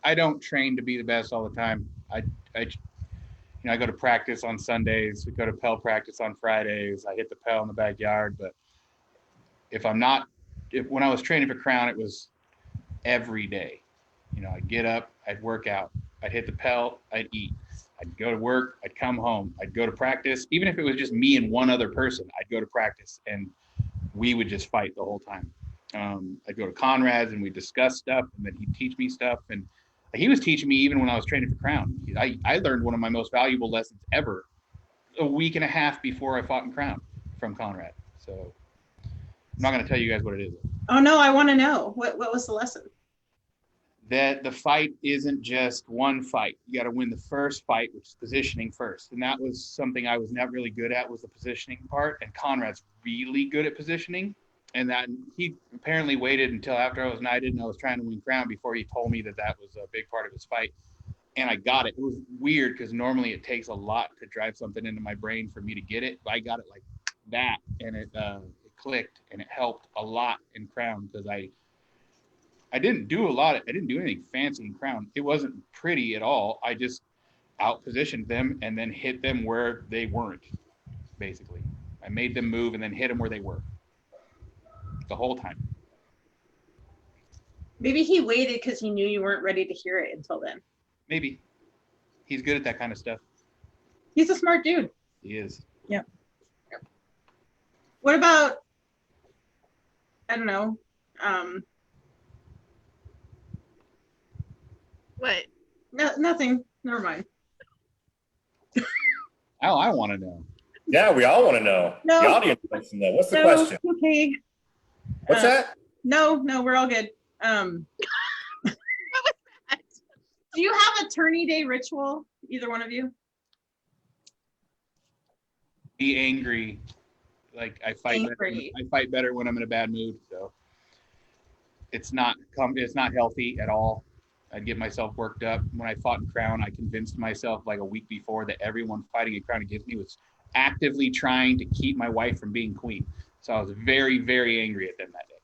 I don't train to be the best all the time. I go to practice on Sundays. We go to Pell practice on Fridays. I hit the Pell in the backyard. But when I was training for Crown, it was every day. I'd get up, I'd work out, I'd hit the Pell, I'd eat, I'd go to work, I'd come home, I'd go to practice. Even if it was just me and one other person, I'd go to practice and we would just fight the whole time. I'd go to Conrad's and we'd discuss stuff, and then he'd teach me stuff. And he was teaching me even when I was training for Crown. I learned one of my most valuable lessons ever a week and a half before I fought in Crown from Conrad. So I'm not going to tell you guys what it is. Oh no, I want to know. What was the lesson? that the fight isn't just one fight. You got to win the first fight, which is positioning first. And that was something I was not really good at, was the positioning part. And Conrad's really good at positioning. And that he apparently waited until after I was knighted and I was trying to win crown before he told me that that was a big part of his fight. And I got it. It was weird because normally it takes a lot to drive something into my brain for me to get it. But I got it like that, and it clicked, and it helped a lot in crown because I didn't do a lot. I didn't do anything fancy in crown. It wasn't pretty at all. I just out-positioned them and then hit them where they weren't, basically. I made them move and then hit them where they were the whole time. Maybe he waited because he knew you weren't ready to hear it until then. Maybe. He's good at that kind of stuff. He's a smart dude. He is. Yep. What about, I don't know, What? no, nothing. Never mind. Oh, I want to know. Yeah, we all want to know. No. The audience wants to know. What's the No, question? okay. What's that? No, we're all good. Do you have a tourney day ritual, either one of you? Be angry. Like I fight better when I'm in a bad mood. So it's not healthy at all. I'd get myself worked up. When I fought in Crown, I convinced myself like a week before that everyone fighting in Crown against me was actively trying to keep my wife from being queen. So I was very, very angry at them that day.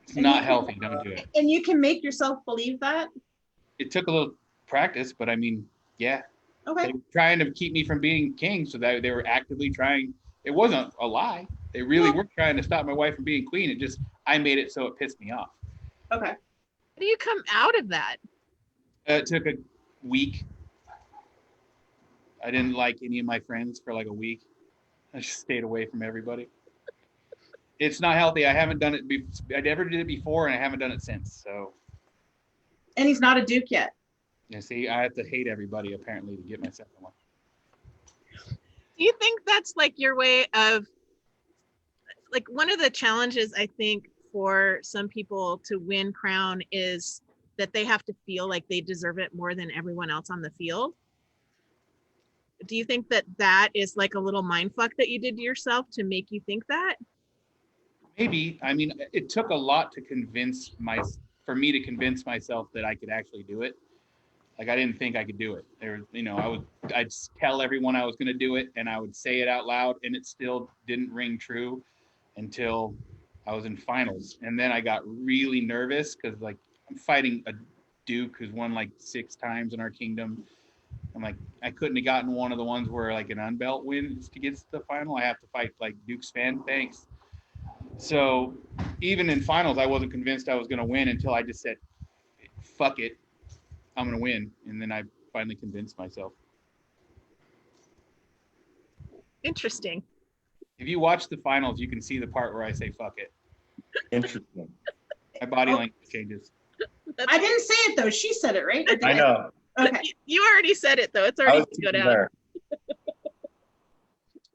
It's not healthy. Don't do it. And you can make yourself believe that? It took a little practice, but I mean, yeah. Okay. They were trying to keep me from being king, so that they were actively trying. It wasn't a lie. They really were trying to stop my wife from being queen. It just, I made it so it pissed me off. Okay. How do you come out of that? It took a week. I didn't like any of my friends for like a week. I just stayed away from everybody. It's not healthy. I haven't done it. I never did it before, and I haven't done it since. So. And he's not a duke yet. You see, I have to hate everybody apparently to get my second one. Do you think that's like your way of, like, one of the challenges I think for some people to win crown is that they have to feel like they deserve it more than everyone else on the field? Do you think that that is like a little mindfuck that you did to yourself to make you think that? Maybe. I mean, it took a lot for me to convince myself that I could actually do it. Like, I didn't think I could do it. I'd tell everyone I was going to do it, and I would say it out loud, and it still didn't ring true until I was in finals. And then I got really nervous because, like, I'm fighting a duke who's won like 6 times in our kingdom. I'm like, I couldn't have gotten one of the ones where like an unbelt wins to get to the final. I have to fight like Duke's fan. Thanks. So even in finals, I wasn't convinced I was going to win until I just said, fuck it, I'm going to win. And then I finally convinced myself. Interesting. If you watch the finals, you can see the part where I say, fuck it. Interesting. My body language changes. I didn't say it though. She said it, right? I know. Okay. You already said it though. It's already good out. There.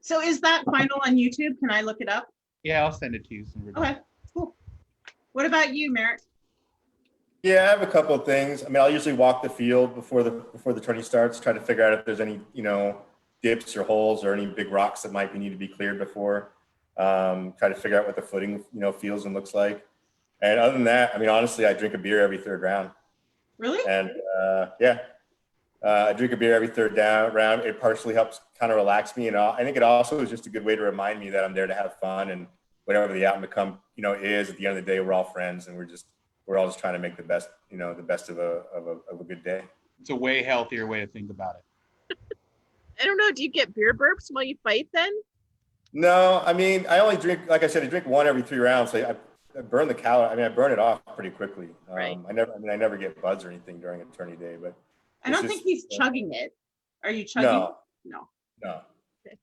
So is that final on YouTube? Can I look it up? Yeah, I'll send it to you. Okay, cool. What about you, Marek? Yeah, I have a couple of things. I mean, I'll usually walk the field before the tourney starts, try to figure out if there's any, dips or holes or any big rocks that might need to be cleared before. Try to figure out what the footing, feels and looks like. And other than that, I mean, honestly, I drink a beer every third round. Really? And I drink a beer every third round. It partially helps kind of relax me, and I think it also is just a good way to remind me that I'm there to have fun, and whatever the outcome is, at the end of the day, we're all friends, and we're all just trying to make the best of a good day. It's a way healthier way to think about it. I don't know. Do you get beer burps while you fight then? No, I mean, I only drink, like I said, I drink one every 3 rounds. So I burn the calorie. I mean, I burn it off pretty quickly. Right. I never get buds or anything during a tourney day, but I don't think he's chugging it. Are you chugging? No. Okay.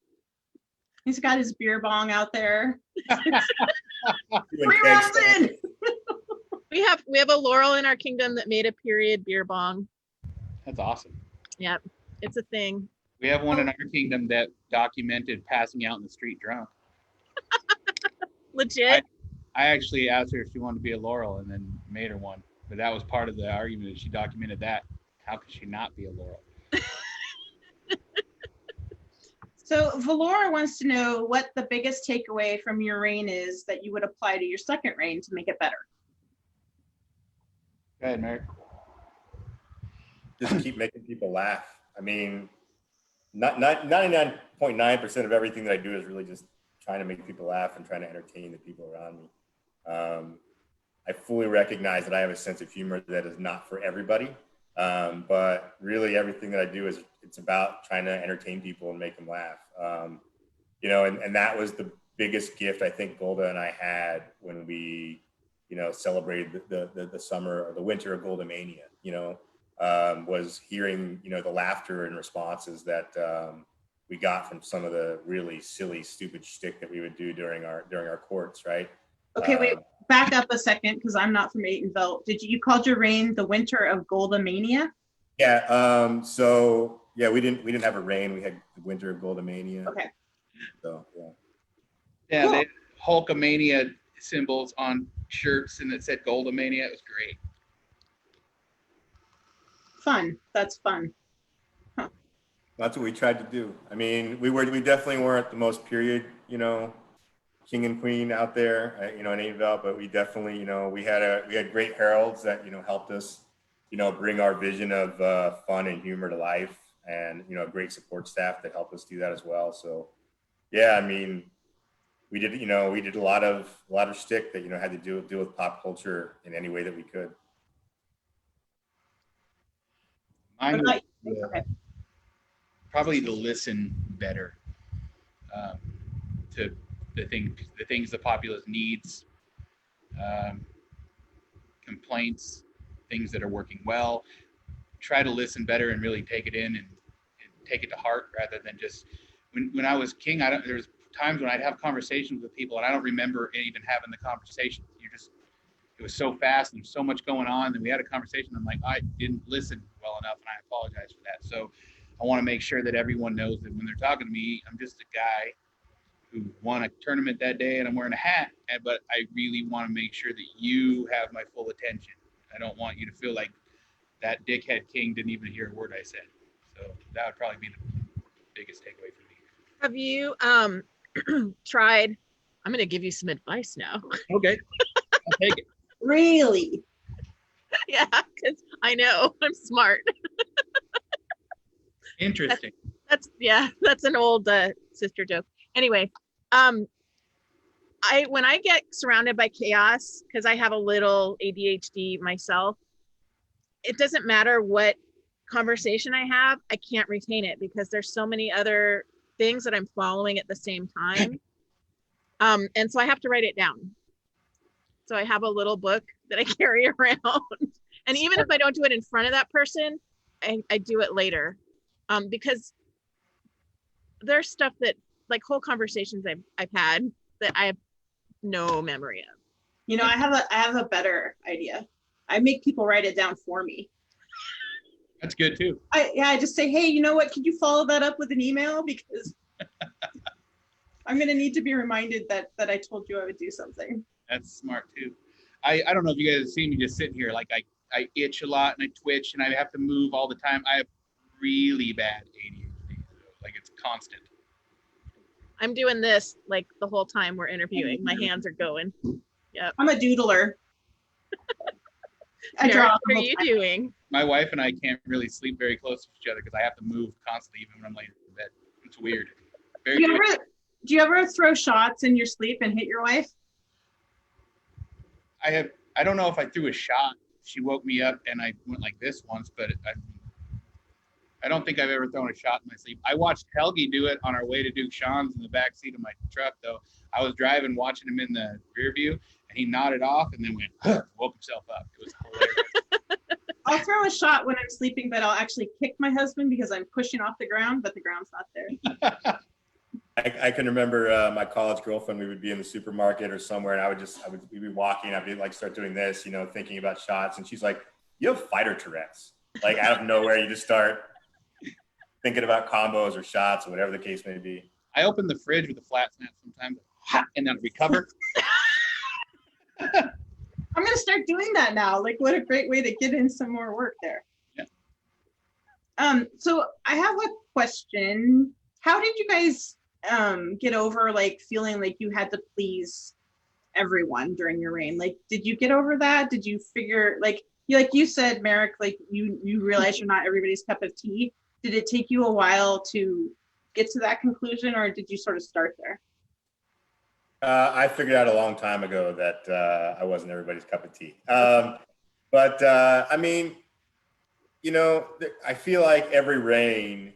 He's got his beer bong out there. 3 rounds in. We have a Laurel in our kingdom that made a period beer bong. That's awesome. Yep, it's a thing. We have one in our kingdom that documented passing out in the street drunk. Legit. I actually asked her if she wanted to be a Laurel and then made her one. But that was part of the argument. She documented that. How could she not be a Laurel? So Valora wants to know what the biggest takeaway from your reign is that you would apply to your second reign to make it better. Go ahead, Marek. Just keep making people laugh. I mean, 99.9% of everything that I do is really just trying to make people laugh and trying to entertain the people around me. I fully recognize that I have a sense of humor that is not for everybody. But really everything that I do it's about trying to entertain people and make them laugh. You know, and that was the biggest gift I think Golda and I had when we, you know, celebrated the summer or the winter of Golda Mania, you know, was hearing, you know, the laughter and responses that we got from some of the really silly, stupid shtick that we would do during our courts, right? Okay, wait, back up a second because I'm not from Atenveldt. You called your reign the winter of Golda Mania? Yeah. So yeah, we didn't have a reign. We had the winter of Golda Mania. Okay. So yeah. Yeah, Cool. they had Hulkamania symbols on shirts and it said Goldamania. It was great. Fun. That's fun. That's what we tried to do. I mean, we definitely weren't the most period, you know, king and queen out there, you know, in Atenveldt, but we definitely, you know, we had great heralds that, you know, helped us, you know, bring our vision of fun and humor to life, and, you know, a great support staff that helped us do that as well. So yeah, I mean, we did a lot of shtick that, you know, had to deal with pop culture in any way that we could. Mine What was, about- okay. probably to listen better to the things the populace needs, complaints, things that are working well. Try to listen better and really take it in and take it to heart, rather than just when I was king. There's times when I'd have conversations with people and I don't remember even having the conversation. It was so fast and so much going on. And we had a conversation. I'm like, I didn't listen well enough, and I apologize for that. So I want to make sure that everyone knows that when they're talking to me, I'm just a guy who won a tournament that day and I'm wearing a hat. But I really want to make sure that you have my full attention. I don't want you to feel like that dickhead king didn't even hear a word I said. So that would probably be the biggest takeaway for me. Have you tried? I'm going to give you some advice now. Okay, I'll take it. Really? Yeah, because I know I'm smart. Interesting. That's an old sister joke. Anyway, when I get surrounded by chaos, because I have a little ADHD myself, it doesn't matter what conversation I have, I can't retain it because there's so many other things that I'm following at the same time. And so I have to write it down. So I have a little book that I carry around. And even if I don't do it in front of that person, I do it later. Because there's stuff that, like, whole conversations I've had that I have no memory of. You know, I have a better idea. I make people write it down for me. That's good too. I just say, hey, you know what? Could you follow that up with an email? Because I'm going to need to be reminded that I told you I would do something. That's smart too. I don't know if you guys have seen me just sitting here. Like I itch a lot and I twitch and I have to move all the time. I have really bad ADHD. Like, it's constant. I'm doing this like the whole time we're interviewing. My hands are going. Yep. I'm a doodler. I Marek, draw. what are you doing? My wife and I can't really sleep very close to each other because I have to move constantly even when I'm laying in bed. It's weird. Very Do weird. you ever throw shots in your sleep and hit your wife? I don't know if I threw a shot. She woke me up and I went like this once, but I don't think I've ever thrown a shot in my sleep. I watched Helgi do it on our way to Duke Sean's in the back seat of my truck, though. I was driving, watching him in the rear view, and he nodded off and then went, woke himself up. It was hilarious. I'll throw a shot when I'm sleeping, but I'll actually kick my husband because I'm pushing off the ground, but the ground's not there. I can remember my college girlfriend. We would be in the supermarket or somewhere, and we'd be walking. I'd be like, start doing this, you know, thinking about shots, and she's like, "You have fighter Tourette's." Like, out of nowhere, you just start thinking about combos or shots or whatever the case may be. I open the fridge with a flat snap sometimes, and then recover. I'm gonna start doing that now. Like, what a great way to get in some more work there. Yeah. So I have a question. How did you guys get over like feeling like you had to please everyone during your reign? Like, did you get over that? Did you figure like you said, Marek, like you realize you're not everybody's cup of tea. Did it take you a while to get to that conclusion, or did you sort of start there? I figured out a long time ago that I wasn't everybody's cup of tea. I mean, you know, I feel like every reign,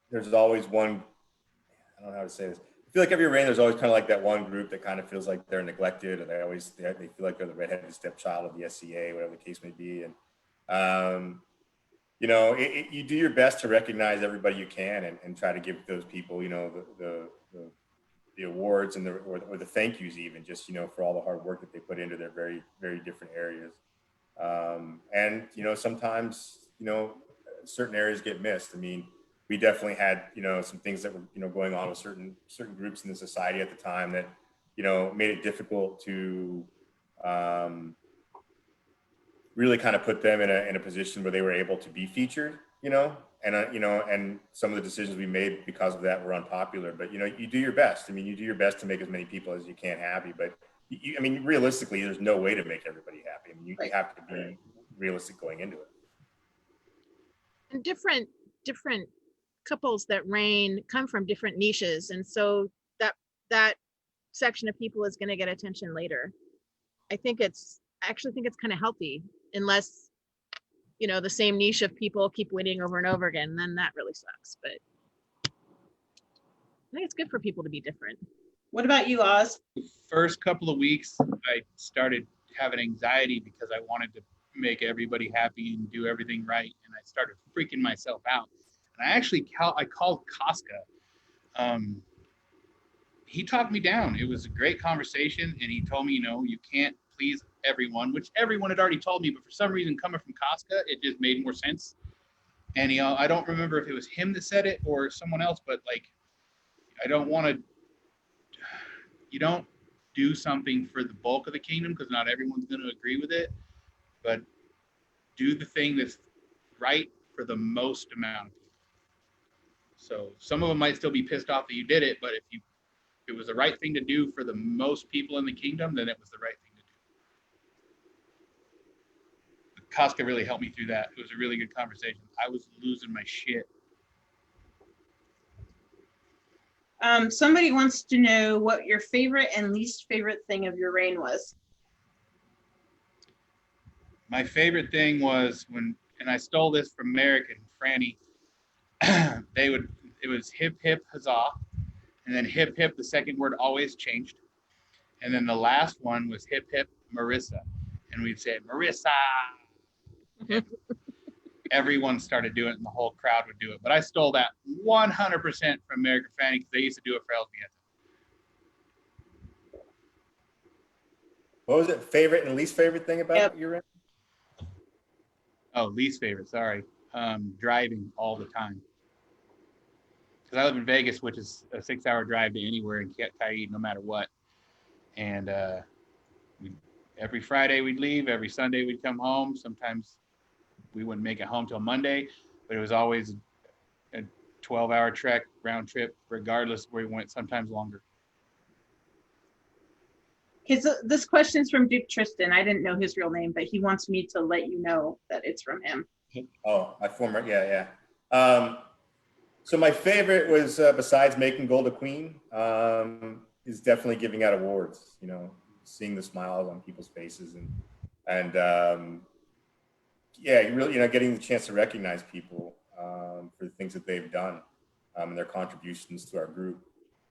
there's always one, I don't know how to say this. I feel like every reign, there's always kind of like that one group that kind of feels like they're neglected, or they feel like they're the redheaded stepchild of the SCA, whatever the case may be. And, you know, you do your best to recognize everybody you can and try to give those people, you know, the awards and or the thank yous, even just, you know, for all the hard work that they put into their very, very different areas. And, you know, sometimes, you know, certain areas get missed. I mean, we definitely had, you know, some things that were, you know, going on with certain groups in the society at the time that, you know, made it difficult to really kind of put them in a position where they were able to be featured, you know, and some of the decisions we made because of that were unpopular. But, you know, you do your best. I mean, you do your best to make as many people as you can happy. But I mean, realistically, there's no way to make everybody happy. I mean, you have to be realistic going into it. And different couples that reign come from different niches, and so that section of people is going to get attention later. I actually think it's kind of healthy, unless, you know, the same niche of people keep winning over and over again, then that really sucks. But I think it's good for people to be different. What about you, Oz? The first couple of weeks, I started having anxiety because I wanted to make everybody happy and do everything right, and I started freaking myself out. And I called Casca. He talked me down. It was a great conversation, and he told me, you know, you can't please everyone, which everyone had already told me, but for some reason, coming from Casca, it just made more sense. And, you know, I don't remember if it was him that said it or someone else, but like, you don't do something for the bulk of the kingdom because not everyone's going to agree with it, but do the thing that's right for the most amount of people. So some of them might still be pissed off that you did it, but if it was the right thing to do for the most people in the kingdom, then it was the right thing to do. Casca really helped me through that. It was a really good conversation. I was losing my shit. Somebody wants to know what your favorite and least favorite thing of your reign was. My favorite thing was and I stole this from Marek and Franny, it was hip hip huzzah, and then hip hip, the second word always changed, and then the last one was hip hip Marissa, and we'd say Marissa. Everyone started doing it, and the whole crowd would do it. But I stole that 100% from Marek and Franny because they used to do it for Elzbieta. What was it? Favorite and least favorite thing about your reign? Oh, least favorite. Sorry. Driving all the time. Because I live in Vegas, which is a 6-hour drive to anywhere in CAID, no matter what. And every Friday we'd leave. Every Sunday we'd come home. Sometimes we wouldn't make it home till Monday, but it was always a 12-hour trek, round trip, regardless where we went, sometimes longer. Okay, so this question's from Duke Tristan. I didn't know his real name, but he wants me to let you know that it's from him. Oh, my former, yeah. So my favorite was, besides making Gold a Queen, is definitely giving out awards, you know, seeing the smiles on people's faces and yeah, really, you know, getting the chance to recognize people for the things that they've done and their contributions to our group.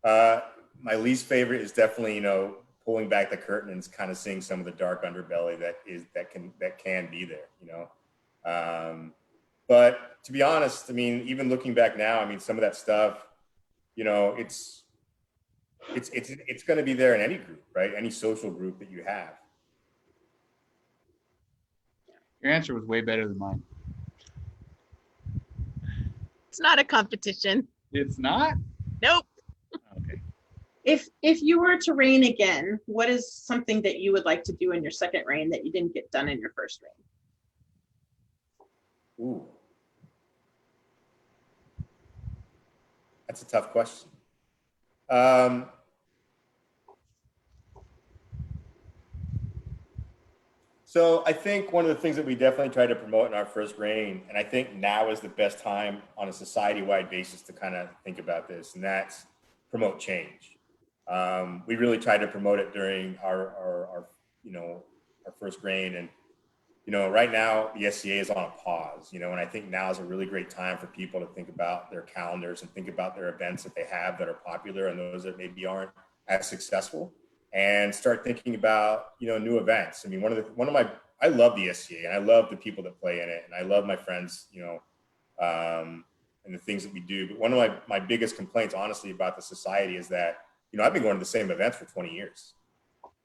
My least favorite is definitely, you know, pulling back the curtain and kind of seeing some of the dark underbelly that can be there, you know. But to be honest, I mean, even looking back now, I mean, some of that stuff, you know, it's going to be there in any group, right? Any social group that you have. Your answer was way better than mine. It's not a competition. It's not? Nope. Okay. If you were to reign again, what is something that you would like to do in your second reign that you didn't get done in your first reign? Ooh. That's a tough question. So I think one of the things that we definitely tried to promote in our first reign, and I think now is the best time on a society-wide basis to kind of think about this, and that's promote change. We really tried to promote it during our our first reign, and right now the SCA is on a pause, and I think now is a really great time for people to think about their calendars and think about their events that they have that are popular and those that maybe aren't as successful, and start thinking about new events. I mean, I love the SCA and I love the people that play in it, and I love my friends, and the things that we do. But one of my biggest complaints, honestly, about the society is that I've been going to the same events for 20 years.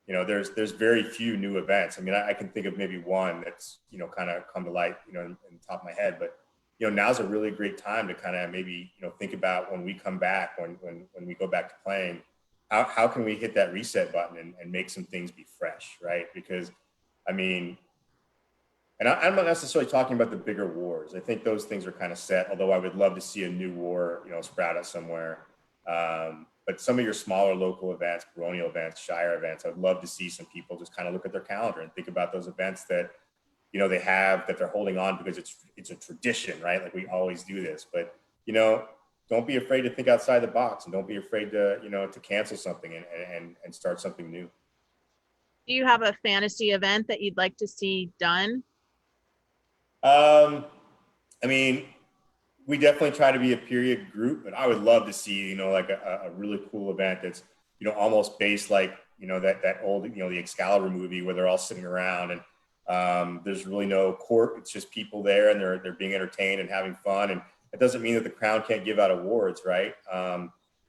There's very few new events. I mean, I can think of maybe one that's kind of come to light in the top of my head, but now's a really great time to kind of maybe think about when we come back, when we go back to playing, how can we hit that reset button and make some things be fresh, right? Because I mean, and I'm not necessarily talking about the bigger wars. I think those things are kind of set, although I would love to see a new war sprout out somewhere. But some of your smaller local events, baronial events, shire events, I'd love to see some people just kind of look at their calendar and think about those events that they have, that they're holding on because it's a tradition, right? Like, we always do this, but don't be afraid to think outside the box, and don't be afraid to to cancel something and start something new. Do you have a fantasy event that you'd like to see done? I mean, we definitely try to be a period group, but I would love to see, like a really cool event that's, almost based like, that old, the Excalibur movie where they're all sitting around and there's really no court. It's just people there and they're being entertained and having fun. And it doesn't mean that the crown can't give out awards, right?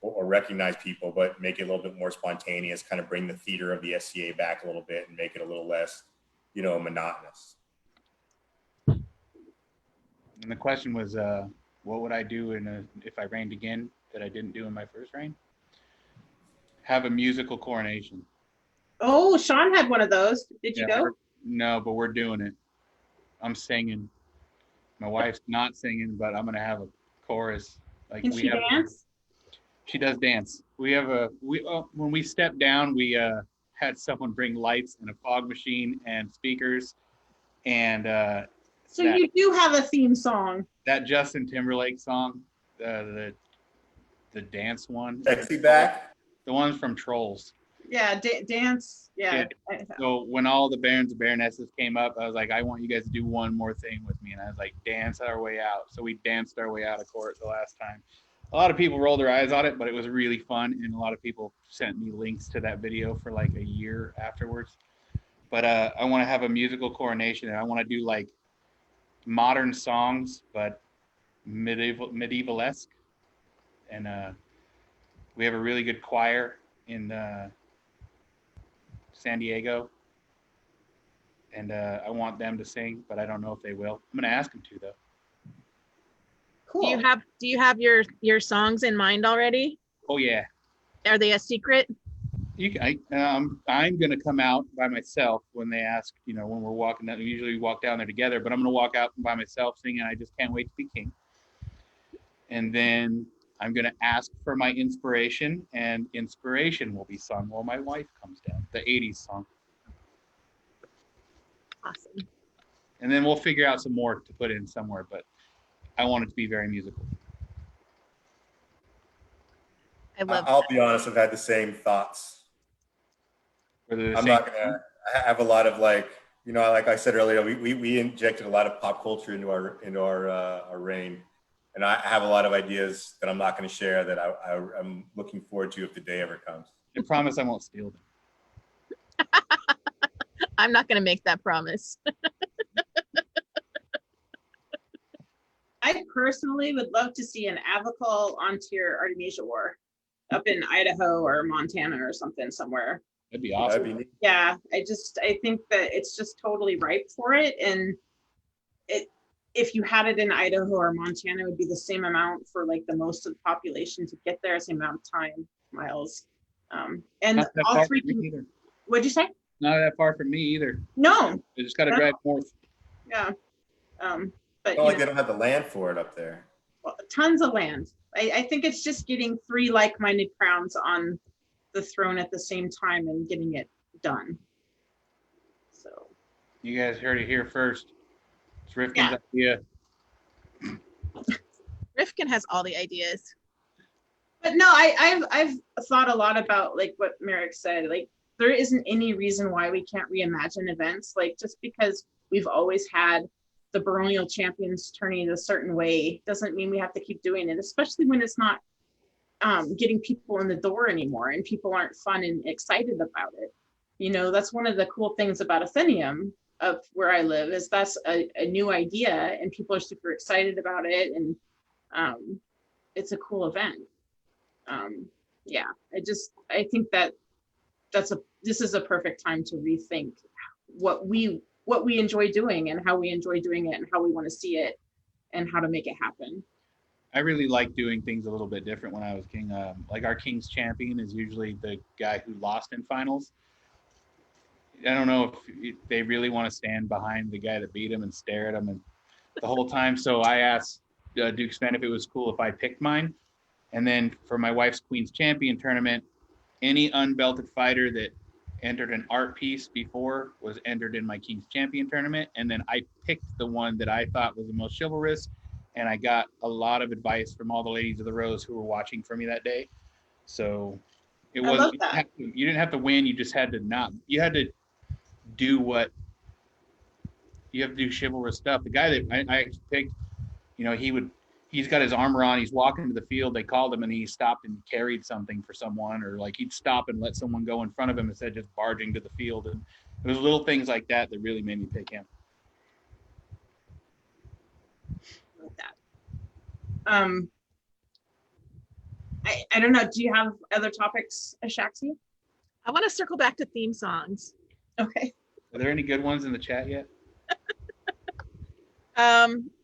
Or recognize people, but make it a little bit more spontaneous, kind of bring the theater of the SCA back a little bit and make it a little less, monotonous. And the question was, what would I do if I reigned again that I didn't do in my first reign? Have a musical coronation. Oh, Sean had one of those. Did you go? No, but we're doing it. I'm singing. My wife's not singing, but I'm gonna have a chorus. Like, Can she dance? She does dance. When we stepped down, we had someone bring lights and a fog machine and speakers, and so you do have a theme song. That Justin Timberlake song, the dance one. Sexy Back. The ones from Trolls. Yeah, dance. Yeah. So when all the barons and baronesses came up, I was like, I want you guys to do one more thing with me. And I was like, dance our way out. So we danced our way out of court the last time. A lot of people rolled their eyes on it, but it was really fun. And a lot of people sent me links to that video for like a year afterwards. But I want to have a musical coronation, and I want to do like modern songs, but medieval-esque. And we have a really good choir in San Diego, and I want them to sing, but I don't know if they will. I'm gonna ask them to, though. Cool. Do you have your songs in mind already? Oh yeah. Are they a secret? I'm gonna come out by myself when they ask. When we're walking down, usually we walk down there together, but I'm gonna walk out by myself singing "I Just Can't Wait to Be King," and then I'm going to ask for my inspiration, and inspiration will be sung while my wife comes down, the 80s song. Awesome. And then we'll figure out some more to put in somewhere, but I want it to be very musical. I'll be honest, I've had the same thoughts. I have a lot of like I said earlier, we injected a lot of pop culture into our reign. And I have a lot of ideas that I'm not going to share that I'm looking forward to if the day ever comes. I promise I won't steal them. I'm not going to make that promise. I personally would love to see an Avocall onto Artemisia War up in Idaho or Montana or something somewhere. That'd be awesome. That'd be neat. Yeah, I think that it's just totally ripe for it. And if you had it in Idaho or Montana, it would be the same amount for like the most of the population to get there, same amount of time, miles. And Not that all far three from me can, either. what'd you say? Not that far from me either. No. I just got to No. drive north. Yeah. But It's not like they don't have the land for it up there. well, tons of land. I think it's just getting three like-minded crowns on the throne at the same time and getting it done. So You guys heard it here first. It's Rifkin's idea. Rifkin has all the ideas. but no, I've thought a lot about like what Marek said. Like there isn't any reason why we can't reimagine events. Like just because we've always had the baronial champions turning a certain way doesn't mean we have to keep doing it, especially when it's not getting people in the door anymore and people aren't fun and excited about it. You know, that's one of the cool things about Athenaeum of where I live is that's a new idea and people are super excited about it, and it's a cool event. Yeah, I think that this is a perfect time to rethink what we enjoy doing and how we enjoy doing it and how we want to see it and how to make it happen. I really like doing things a little bit different when I was king. Like our king's champion is usually the guy who lost in finals. I don't know if they really want to stand behind the guy that beat him and stare at him and the whole time. So I asked Duke Sven if it was cool if I picked mine. And then for my wife's Queen's Champion tournament, any unbelted fighter that entered an art piece before was entered in my King's Champion tournament. And then I picked the one that I thought was the most chivalrous. And I got a lot of advice from all the ladies of the Rose who were watching for me that day. So it was, you didn't have to win. You just had to you had to do what you have to do chivalrous stuff. The guy that I picked, you know, he's got his armor on, he's walking to the field, they called him and he stopped and carried something for someone, or like he'd stop and let someone go in front of him instead of just barging to the field. And it was little things like that that really made me pick him. Like that. I don't know, do you have other topics, Ashaxi? I want to circle back to theme songs. Okay. Are there any good ones in the chat yet?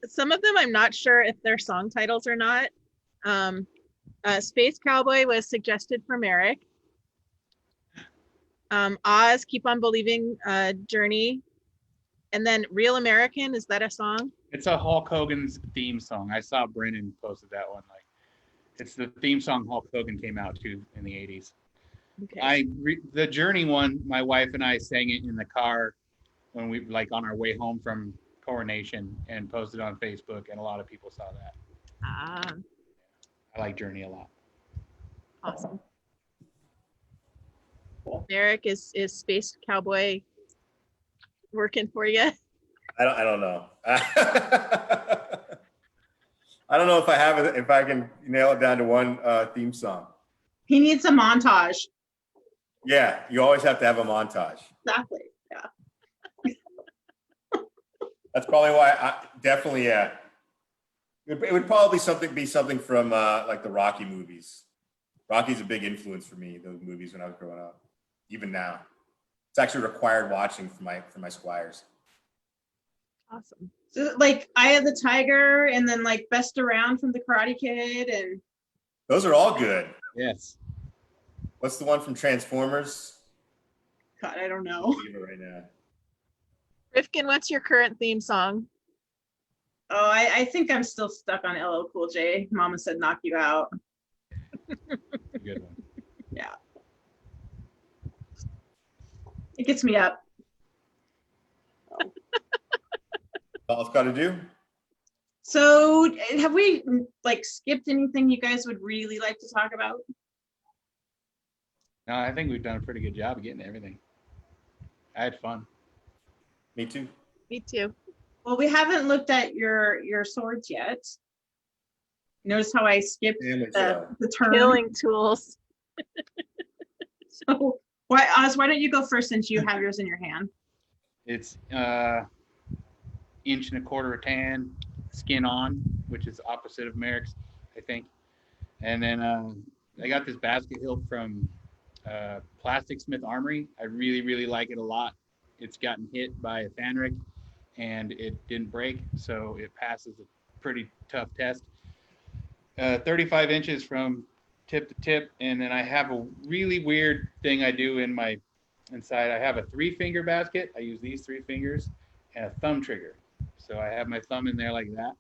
Some of them I'm not sure if they're song titles or not. Space Cowboy was suggested for Marek. Oz, Keep on Believing, Journey. And then Real American, is that a song? It's a Hulk Hogan's theme song. I saw Brennan posted that one. Like, it's the theme song Hulk Hogan came out to in the 80s. Okay. The Journey one, my wife and I sang it in the car when we on our way home from Coronation and posted on Facebook, and a lot of people saw that. Ah. I like Journey a lot. Awesome. Cool. Marek, is Space Cowboy working for you? I don't know. I don't know if I have it, if I can nail it down to one theme song. He needs a montage. Yeah, you always have to have a montage. Exactly. Yeah. That's probably why I definitely, yeah. It would probably be something from like the Rocky movies. Rocky's a big influence for me, those movies when I was growing up. Even now. It's actually required watching for my squires. Awesome. So, like Eye of the Tiger and then like Best Around from the Karate Kid and Those are all good. Yes. What's the one from Transformers? God, I don't know. Right now. Rifkin, what's your current theme song? Oh, I think I'm still stuck on LL Cool J. Mama Said Knock You Out. Good one. Yeah. It gets me up. All it's got to do. So have we like skipped anything you guys would really like to talk about? No, I think we've done a pretty good job of getting everything. I had fun. Me too. Me too. Well, we haven't looked at your swords yet. Notice how I skipped the term. Killing tools. So Oz, why don't you go first since you have yours in your hand? It's 1.25 inch rattan, skin on, which is opposite of Marek's, I think. And then I got this basket hilt from Plastic Smith Armory. I really, really like it a lot. It's gotten hit by a Thanric and it didn't break, so it passes a pretty tough test. 35 inches from tip to tip. And then I have a really weird thing I do inside. I have a 3-finger basket. I use these 3 fingers and a thumb trigger. So I have my thumb in there like that.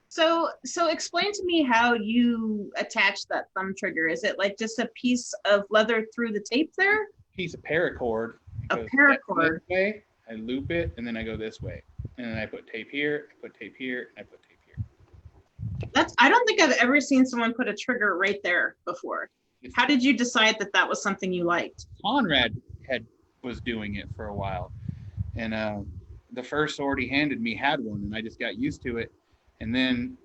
So explain to me how you attach that thumb trigger. Is it like just a piece of leather through the tape there? Piece of paracord. A paracord. This way, I loop it, and then I go this way. And then I put tape here, I put tape here, and I put tape here. I don't think I've ever seen someone put a trigger right there before. How did you decide that that was something you liked? Conrad was doing it for a while. And the first sword he handed me had one, and I just got used to it. And then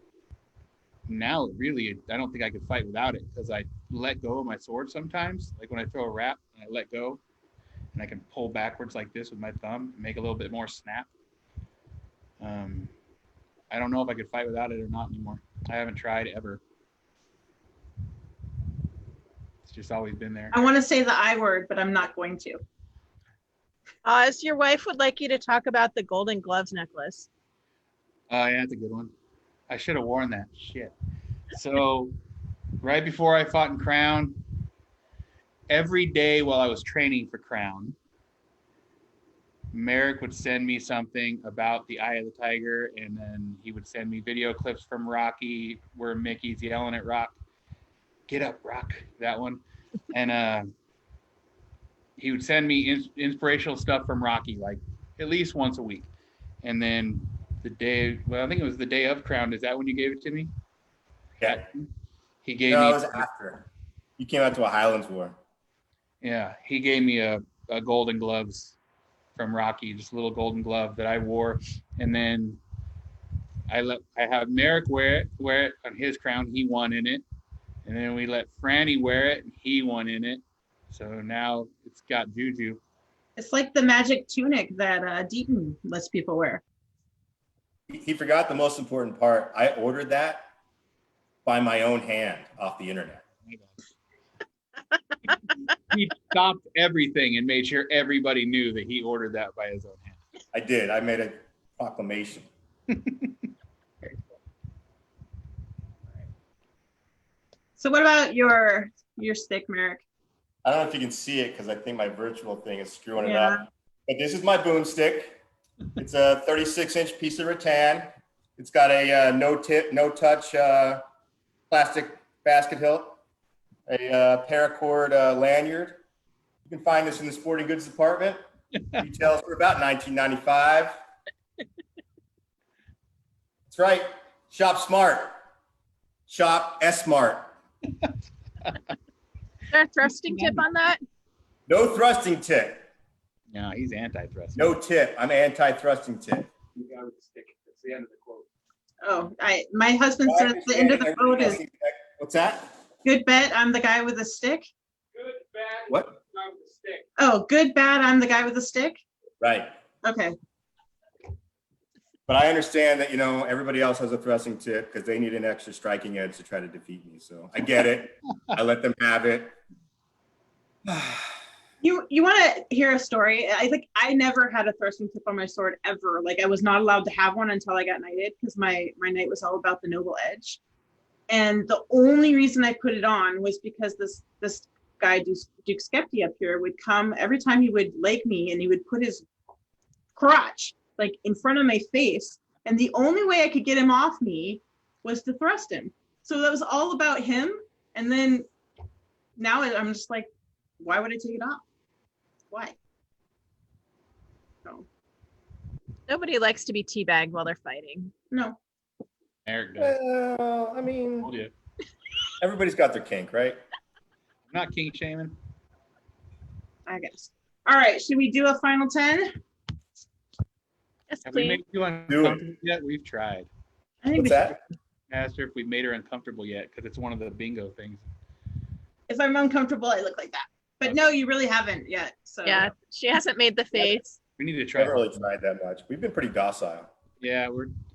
now really, I don't think I could fight without it, because I let go of my sword sometimes. Like when I throw a wrap, and I let go, and I can pull backwards like this with my thumb and make a little bit more snap. I don't know if I could fight without it or not anymore. I haven't tried ever. It's just always been there. I want to say the I word, but I'm not going to. Oz, your wife would like you to talk about the golden gloves necklace. Yeah, that's a good one. I should have worn that. Shit. So right before I fought in Crown, every day while I was training for Crown, Marek would send me something about the Eye of the Tiger, and then he would send me video clips from Rocky where Mickey's yelling at Rock, "Get up, Rock," that one. And he would send me inspirational stuff from Rocky, like at least once a week. And then I think it was the day of Crown. Is that when you gave it to me? Yeah. He gave me. No, it was after. You came out to a Highlands War. Yeah, he gave me a golden gloves from Rocky, just a little golden glove that I wore, and then I have Marek wear it on his Crown. He won in it, and then we let Franny wear it, and he won in it. So now it's got juju. It's like the magic tunic that Deaton lets people wear. He forgot the most important part. I ordered that by my own hand off the internet. He stopped everything and made sure everybody knew that he ordered that by his own hand. I did. I made a proclamation. So what about your stick, Marek? I don't know if you can see it because I think my virtual thing is screwing it Yeah. up. But this is my boomstick. It's a 36-inch piece of rattan. It's got a no-touch plastic basket hilt, a paracord lanyard. You can find this in the sporting goods department. Retails for about $19.95. That's right. Shop smart. Shop S-smart. Is there a thrusting tip on that? No thrusting tip. No, he's anti-thrust. No tip. I'm anti-thrusting tip. The guy with the stick. That's the end of the quote. Oh, my husband said the end of the quote is, What's that? "Good bet, I'm the guy with a stick." Good, bad. What? Guy with the stick. Oh, good, bad, I'm the guy with a stick. Right. Okay. But I understand that, everybody else has a thrusting tip because they need an extra striking edge to try to defeat me. So I get it. I let them have it. You want to hear a story? I think I never had a thrusting tip on my sword ever. Like I was not allowed to have one until I got knighted because my knight was all about the noble edge. And the only reason I put it on was because this guy, Duke Skepti up here, would come every time he would leg me, and he would put his crotch like in front of my face. And the only way I could get him off me was to thrust him. So that was all about him. And then now I'm just like, why would I take it off? Why? No. Nobody likes to be teabagged while they're fighting. No. Eric does. Well, I mean, Told you. everybody's got their kink, right? I'm not king shaming. I guess. All right. Should we do a final 10? Yes, Have we please. made you uncomfortable yet? We've tried. I think What's we that? Asked her if we made her uncomfortable yet, because it's one of the bingo things. if I'm uncomfortable, I look like that. But no, you really haven't yet. So Yeah, she hasn't made the face. We need to try. Never really tried that much. We've been pretty docile. Yeah,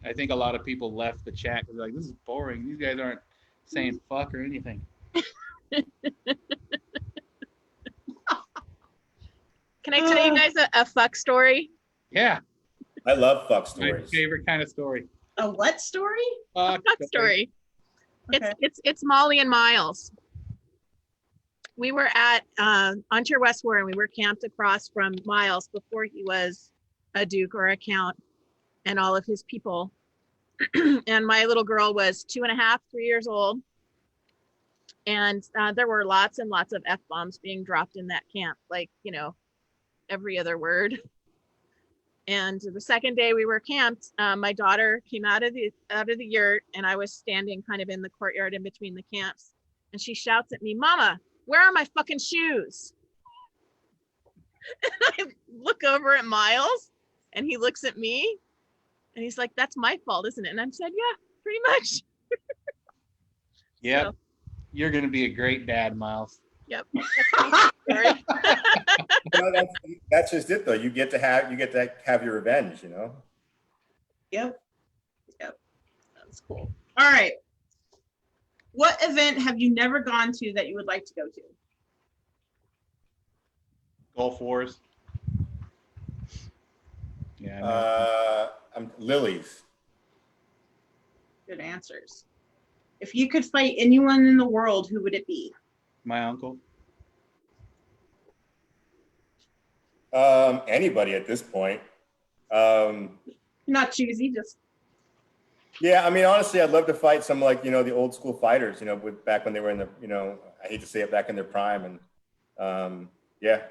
I think a lot of people left the chat because they're like, this is boring. These guys aren't saying fuck or anything. Can I tell you guys a fuck story? Yeah, I love fuck my stories. favorite kind of story. a what story? Fuck Fuck story. Okay. It's Molly and Miles. We were at Ontario West War, and we were camped across from Miles before he was a Duke or a Count, and all of his people. And my little girl was 2.5, 3 years old. And there were lots and lots of F-bombs being dropped in that camp, like, you know, every other word. And the second day we were camped, my daughter came out of the yurt, and I was standing kind of in the courtyard in between the camps. And she shouts at me, "Mama, where are my fucking shoes?" And I look over at Miles, and he looks at me, and he's like, "That's my fault, isn't it?" And I said, "Yeah, pretty much." Yep. So, You're going to be a great dad, Miles. yep. That's That's just it though. You get to have your revenge, you know? Yep. That's cool. All right. What event have you never gone to that you would like to go to? Gulf Wars. Yeah. I'm Lily's. Good answers. If you could fight anyone in the world, who would it be? My uncle. Anybody at this point. Not choosy, just Yeah, I mean, honestly, I'd love to fight some like, you know, the old school fighters, you know, back when they were in the, you know, I hate to say it, back in their prime. And yeah.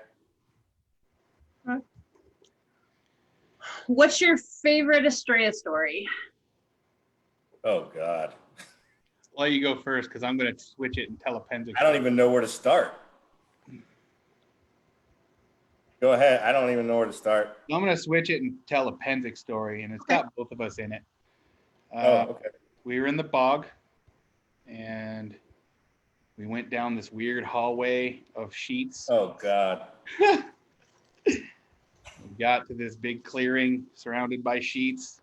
What's your favorite Estrella story? Oh God. I'll let you go first because I'm going to switch it and tell a Penzic. I don't even know where to start. Go ahead. I don't even know where to start. I'm going to switch it and tell a Penzic story, and it's got both of us in it. Okay. We were in the bog, and we went down this weird hallway of sheets. Oh God. We got to this big clearing surrounded by sheets,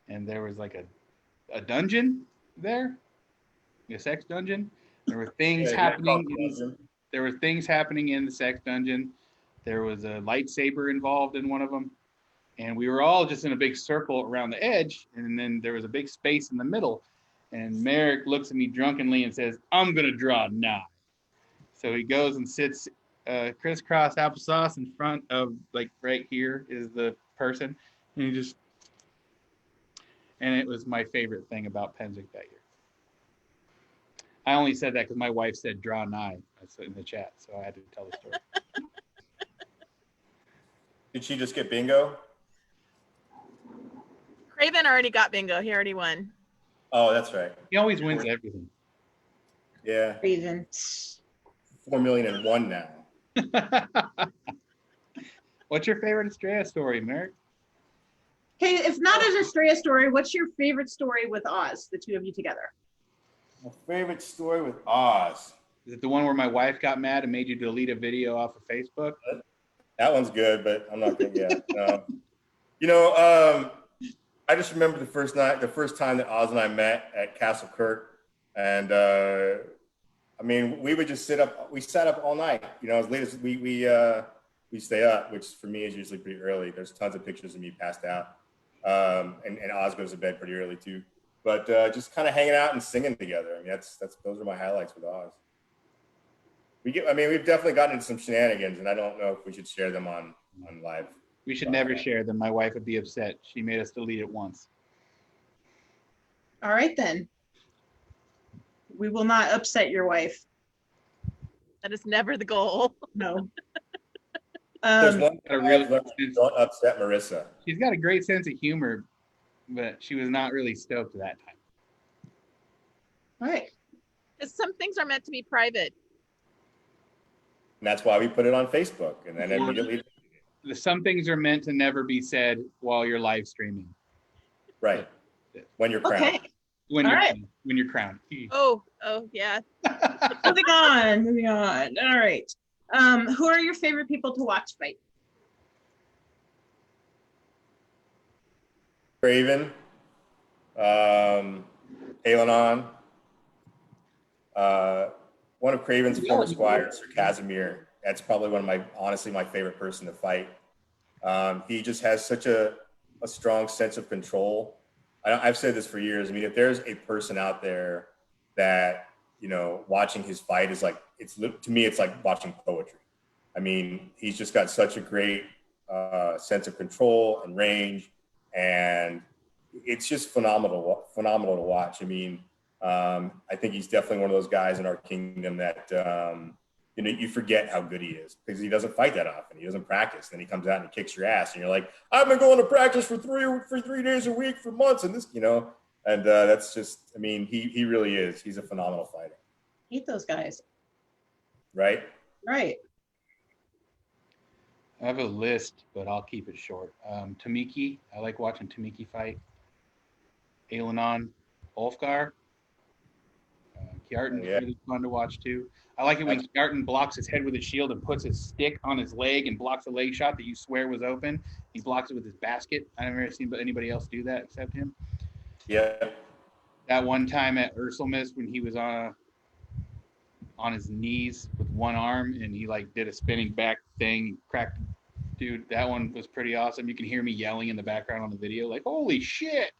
and there was like a dungeon there, a sex dungeon. There were things happening. There were things happening in the sex dungeon. There was a lightsaber involved in one of them, and we were all just in a big circle around the edge, and then there was a big space in the middle. And Marek looks at me drunkenly and says, "I'm gonna draw a knife." So he goes and sits crisscross applesauce in front of, like, right here is the person, and it was my favorite thing about Penzic that year. I only said that because my wife said draw an eye in the chat, so I had to tell the story. Did she just get bingo? Craven already got bingo. He already won. Oh, that's right. He always wins everything. Yeah. Reason. 4 million and one now. What's your favorite Estrella story, Marek? Okay, if not an Estrella story, what's your favorite story with Oz, the two of you together? My favorite story with Oz. Is it the one where my wife got mad and made you delete a video off of Facebook? That one's good, but I'm not gonna. Yeah. No. You know, I just remember the first time that Oz and I met at Castle Kirk, and I mean, we would just sit up. We sat up all night. You know, as late as we stay up, which for me is usually pretty early. There's tons of pictures of me passed out, and Oz goes to bed pretty early too. But just kind of hanging out and singing together. I mean, those are my highlights with Oz. We've definitely gotten into some shenanigans, and I don't know if we should share them on live. We should never share them. My wife would be upset. She made us delete it once. All right, then. We will not upset your wife. That is never the goal. No. There's one thing don't upset Marissa. She's got a great sense of humor, but she was not really stoked that time. All right. Because some things are meant to be private. And that's why we put it on Facebook, and then immediately. Some things are meant to never be said while you're live streaming. Right. When you're crowned. Okay. When you're crowned. Oh, yeah. Moving on. All right. Who are your favorite people to watch fight? Craven, Alanon, one of Craven's former squires, Sir Casimir. That's probably honestly my favorite person to fight. He just has such a strong sense of control. I've said this for years. I mean, if there's a person out there that you know, watching his fight is like, to me, it's like watching poetry. I mean, he's just got such a great sense of control and range, and it's just phenomenal to watch. I mean, I think he's definitely one of those guys in our kingdom that, you know, you forget how good he is because he doesn't fight that often. He doesn't practice. Then he comes out and he kicks your ass, and you're like, I've been going to practice for 3 days a week for months, and this, you know, and that's just, I mean, he really is. He's a phenomenal fighter. Hate those guys. Right? Right. I have a list, but I'll keep it short. Tamiki, I like watching Tamiki fight. Alanon Ulfgar. Kjartan's really fun to watch too. I like it when Kjartan blocks his head with his shield and puts his stick on his leg and blocks a leg shot that you swear was open. He blocks it with his basket. I've never seen anybody else do that except him. Yeah. That one time at Ursulmus when he was on his knees with one arm and he like did a spinning back thing, cracked. Dude, that one was pretty awesome. You can hear me yelling in the background on the video, like, holy shit.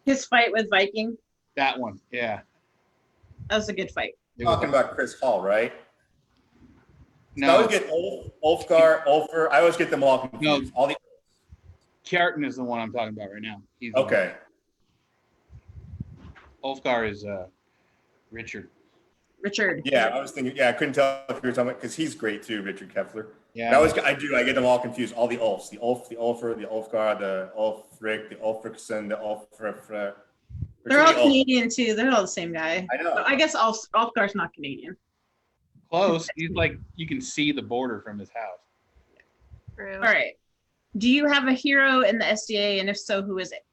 His fight with Viking. That one, yeah. That was a good fight. Talking about Chris Hall, right? No. So I always get Ulfgar, Ulfer. I always get them all confused. No. Kjartan is the one I'm talking about right now. He's okay. Ulfgar is Richard. Yeah, I was thinking. Yeah, I couldn't tell if you were talking about because he's great too, Richard Keffler. Yeah. I get them all confused. All the Ulfs, the Ulf, the Ulfer, the Ulfgar, the Ulfric, the Ulfricsson, the Ulfr. They're all Canadian too. They're all the same guy. I know. I guess Ulfgar's not Canadian. Close. He's like, you can see the border from his house. True. All right. Do you have a hero in the SDA, and if so, who is it?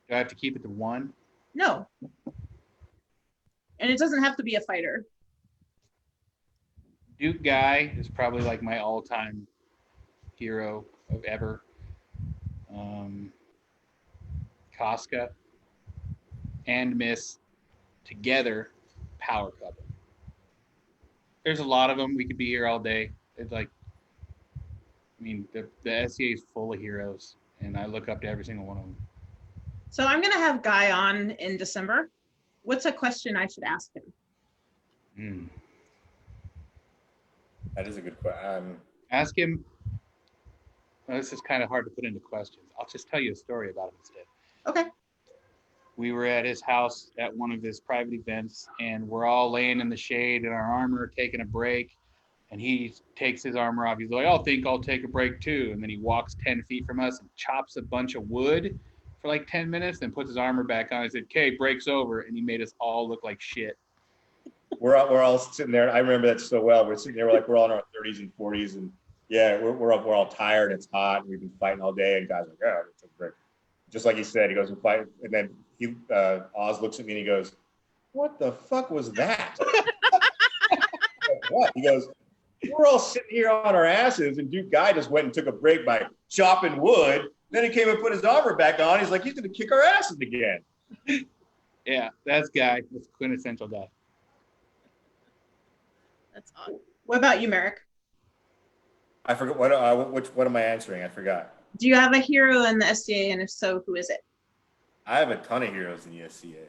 Do I have to keep it to one? No. And it doesn't have to be a fighter. Duke Guy is probably like my all-time hero of ever. Casca and Miss together, power couple. There's a lot of them. We could be here all day. It's like, I mean, the SCA is full of heroes, and I look up to every single one of them. So I'm going to have Guy on in December. What's a question I should ask him? That is a good question. Ask him. Well, this is kind of hard to put into questions. I'll just tell you a story about him instead. Okay. We were at his house at one of his private events, and we're all laying in the shade in our armor, taking a break. And he takes his armor off. He's like, I think I'll take a break too. And then he walks 10 feet from us and chops a bunch of wood for like 10 minutes, then puts his armor back on. I said, okay, break's over. And he made us all look like shit. We're all sitting there. I remember that so well. We're sitting there, we're all in our 30s and 40s, and yeah, we're all tired. It's hot. And we've been fighting all day, and guys are like, yeah, let's take a break. Just like he said, he goes and fight, and then Oz looks at me and he goes, "What the fuck was that?" What? He goes, "We're all sitting here on our asses, and Duke Guy just went and took a break by chopping wood. Then he came and put his armor back on. He's like, he's gonna kick our asses again." Yeah, that's Guy. That's quintessential Guy. That's odd. What about you, Marek? I forgot what am I answering? I forgot. Do you have a hero in the SDA, and if so, who is it? I have a ton of heroes in the SCA.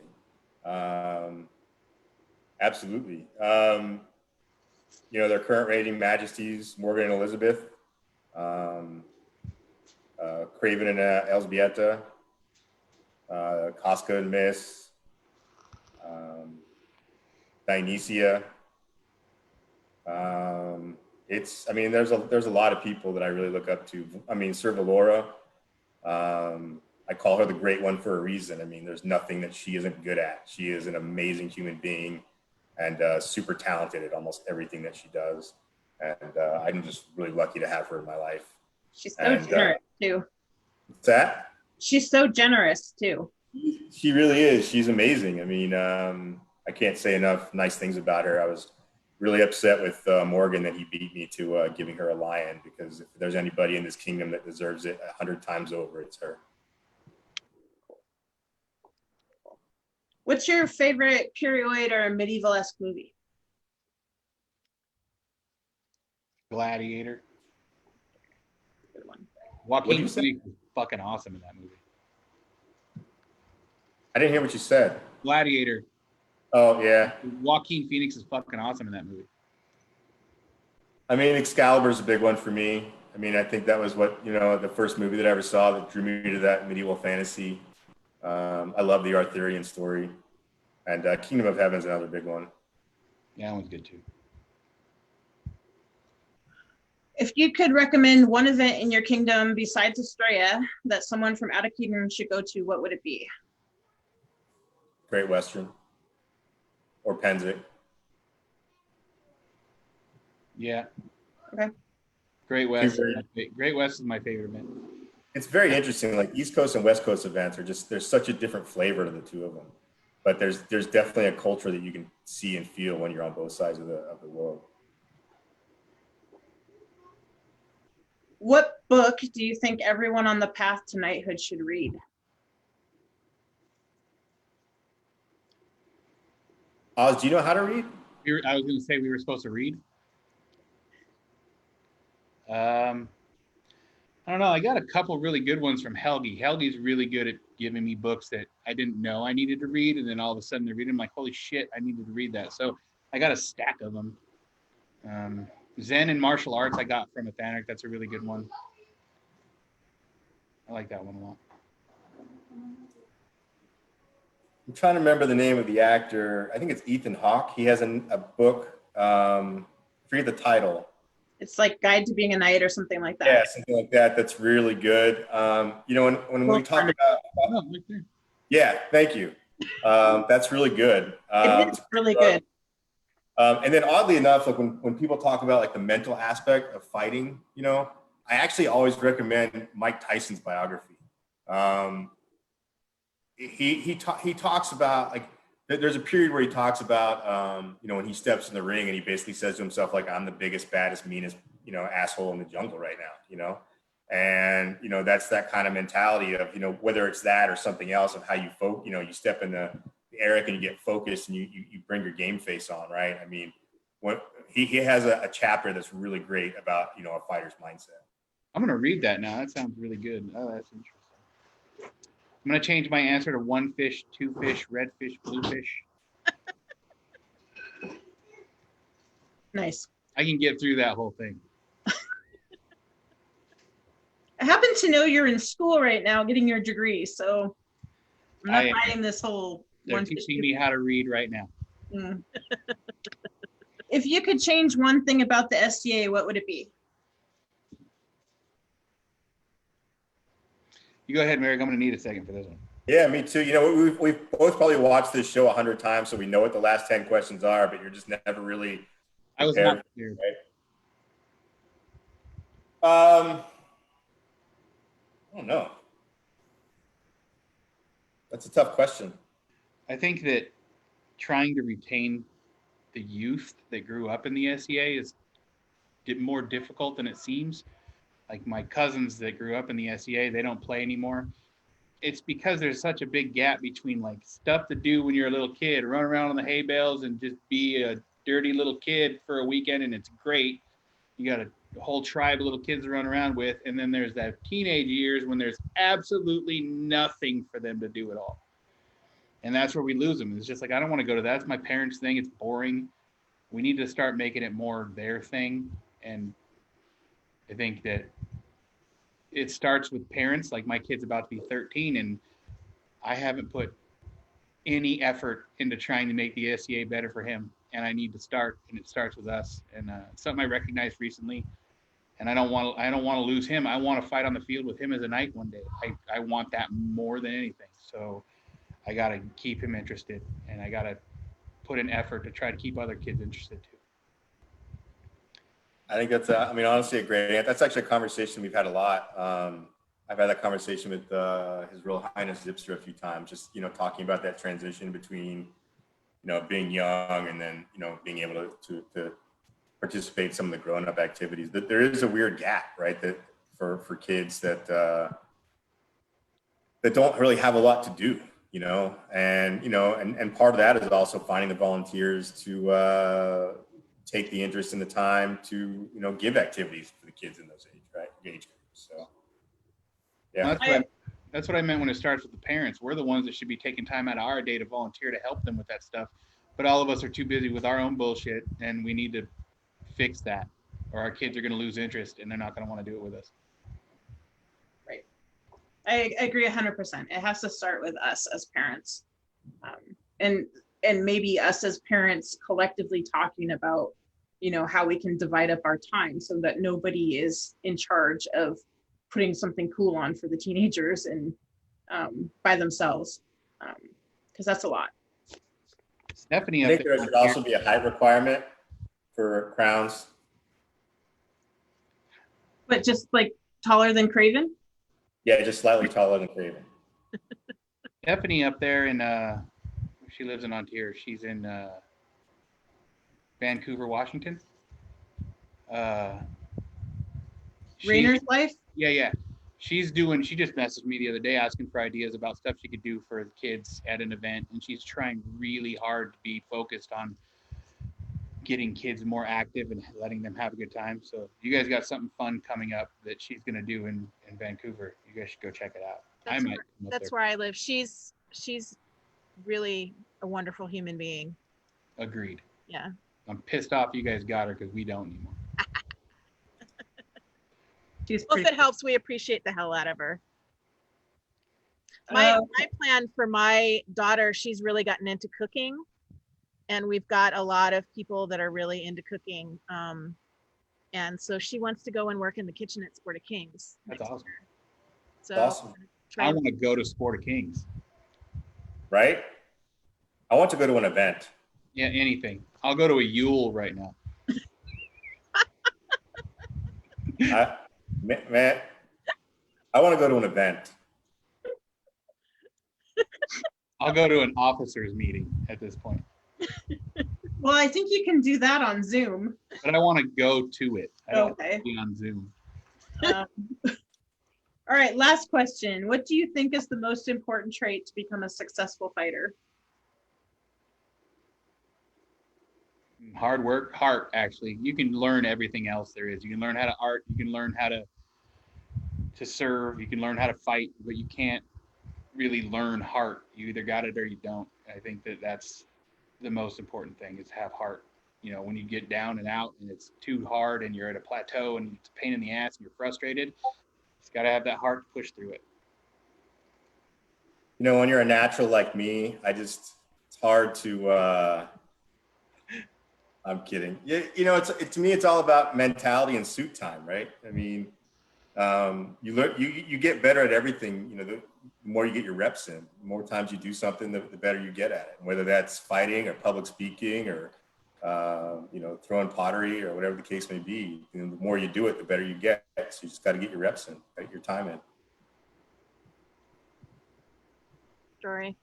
Absolutely. You know, their current reigning majesties, Morgan and Elizabeth, Craven and Elzbieta, Casca and Miss, Dionysia. There's a lot of people that I really look up to. I mean, Sir Valora, I call her the great one for a reason. I mean, there's nothing that she isn't good at. She is an amazing human being and super talented at almost everything that she does. And I'm just really lucky to have her in my life. She's so generous too. What's that? She's so generous too. She really is. She's amazing. I mean, I can't say enough nice things about her. I was really upset with Morgan that he beat me to giving her a lion, because if there's anybody in this kingdom that deserves it 100 times over, it's her. What's your favorite period or medieval-esque movie? Gladiator. Good one. Joaquin Phoenix is fucking awesome in that movie. I didn't hear what you said. Gladiator. Oh yeah. Joaquin Phoenix is fucking awesome in that movie. I mean, Excalibur's a big one for me. I mean, I think that was what, the first movie that I ever saw that drew me to that medieval fantasy. I love the Arthurian story. And Kingdom of Heaven's another big one. Yeah, that one's good too. If you could recommend one event in your kingdom besides Estrella that someone from out of kingdom should go to, what would it be? Great Western or Pennsic. Yeah. Okay. Great West. Great West is my favorite event. It's very interesting. Like East Coast and West Coast events are just, there's such a different flavor to the two of them. But there's definitely a culture that you can see and feel when you're on both sides of the world. What book do you think everyone on the path to knighthood should read? Oz, do you know how to read? I was going to say we were supposed to read. I don't know. I got a couple really good ones from Helgi. Helgi's really good at giving me books that I didn't know I needed to read, and then all of a sudden they're reading. I'm like, holy shit, I needed to read that. So I got a stack of them. Zen and martial arts I got from Atenveldt. That's a really good one. I like that one a lot. I'm trying to remember the name of the actor. I think it's Ethan Hawke. He has a book. Forget the title. It's like Guide to Being a Knight or something like that. Yeah, something like that. That's really good. When we talk about, yeah, thank you. That's really good. It is really good. And then oddly enough, like when people talk about like the mental aspect of fighting, I actually always recommend Mike Tyson's biography. He talks about like, there's a period where he talks about, when he steps in the ring and he basically says to himself, like, I'm the biggest, baddest, meanest, asshole in the jungle right now, and, that's that kind of mentality of, whether it's that or something else of how you you step in the Eric and you get focused and you bring your game face on, right? I mean, what he has a chapter that's really great about, a fighter's mindset. I'm going to read that now. That sounds really good. Oh, that's interesting. I'm going to change my answer to 1 fish, 2 fish, red fish, blue fish. Nice. I can get through that whole thing. I happen to know you're in school right now getting your degree, so I'm not buying this whole. They're teaching me how to read right now. Mm. If you could change one thing about the SCA, what would it be? You go ahead, Marek. I'm going to need a second for this one. Yeah, me too. We've both probably watched this show 100 times, so we know what the last 10 questions are, but you're just never really. I was not prepared. Right? I don't know. That's a tough question. I think that trying to retain the youth that grew up in the SCA is more difficult than it seems. Like my cousins that grew up in the SCA, they don't play anymore. It's because there's such a big gap between like stuff to do when you're a little kid, run around on the hay bales and just be a dirty little kid for a weekend, and it's great. You got a whole tribe of little kids to run around with, and then there's that teenage years when there's absolutely nothing for them to do at all. And that's where we lose them. It's just like, I don't want to go to that. It's my parents' thing. It's boring. We need to start making it more their thing. And I think that it starts with parents. Like my kid's about to be 13, and I haven't put any effort into trying to make the SCA better for him. And I need to start, and it starts with us. And it's something I recognized recently. And I don't want to lose him. I want to fight on the field with him as a knight one day. I want that more than anything. So I got to keep him interested, and I got to put an effort to try to keep other kids interested too. I think that's, honestly, a great answer. That's actually a conversation we've had a lot. I've had that conversation with His Royal Highness Zipster a few times, just, talking about that transition between, being young and then, being able to participate in some of the grown-up activities. That there is a weird gap, right? That for kids that don't really have a lot to do, and part of that is also finding the volunteers to take the interest and the time to, give activities for the kids in those age groups. So, yeah. That's That's what I meant when it starts with the parents. We're the ones that should be taking time out of our day to volunteer to help them with that stuff. But all of us are too busy with our own bullshit, and we need to fix that, or our kids are going to lose interest and they're not going to want to do it with us. Right. I agree 100%. It has to start with us as parents, and maybe us as parents collectively talking about, you know, how we can divide up our time so that nobody is in charge of putting something cool on for the teenagers and by themselves, because that's a lot. Stephanie, I think there should also be a height requirement for crowns. But just like taller than Craven? Yeah, just slightly taller than Craven. Stephanie up there in she lives in Ontario. She's in Vancouver, Washington. Rainer's life? Yeah. She just messaged me the other day asking for ideas about stuff she could do for the kids at an event, and she's trying really hard to be focused on getting kids more active and letting them have a good time. So you guys got something fun coming up that she's going to do in Vancouver. You guys should go check it out. That's where I live. She's really a wonderful human being. Agreed. Yeah. I'm pissed off you guys got her because we don't anymore. Well, if it helps, we appreciate the hell out of her. My plan for my daughter, she's really gotten into cooking, and we've got a lot of people that are really into cooking. And so she wants to go and work in the kitchen at Sport of Kings. That's awesome. So awesome. I want to go to Sport of Kings. Right? I want to go to an event. Yeah, anything. I'll go to a Yule right now. Man, I want to go to an event. I'll go to an officers meeting at this point. Well, I think you can do that on Zoom. But I want to go to it. I don't Okay. want to be on Zoom. All right, last question. What do you think is the most important trait to become a successful fighter? Hard work, heart, actually. You can learn everything else there is. You can learn how to art, you can learn how to serve, you can learn how to fight, but you can't really learn heart. You either got it or you don't. I think that's the most important thing, is have heart. You know, when you get down and out and it's too hard and you're at a plateau and it's a pain in the ass and you're frustrated, it's got to have that heart to push through it. You know, when you're a natural like me, it's hard to, I'm kidding. You know, to me, it's all about mentality and suit time, right? I mean, you learn, you get better at everything. You know, the more you get your reps in, the more times you do something, the better you get at it. Whether that's fighting or public speaking or, you know, throwing pottery or whatever the case may be. You know, the more you do it, the better you get. So you just got to get your reps in, get your time in. Story.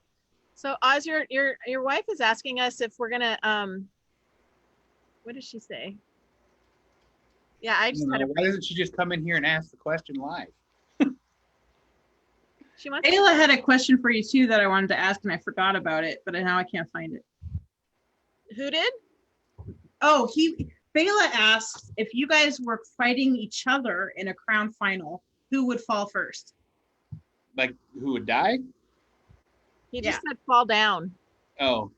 So Oz, your wife is asking us if we're gonna what did she say? Yeah, I just Why doesn't she just come in here and ask the question live? She wants. Ayla had a question for you too that I wanted to ask, and I forgot about it, but now I can't find it. Who did? Oh, Bayla asked if you guys were fighting each other in a crown final, who would fall first? Like, who would die? He just said fall down. Oh.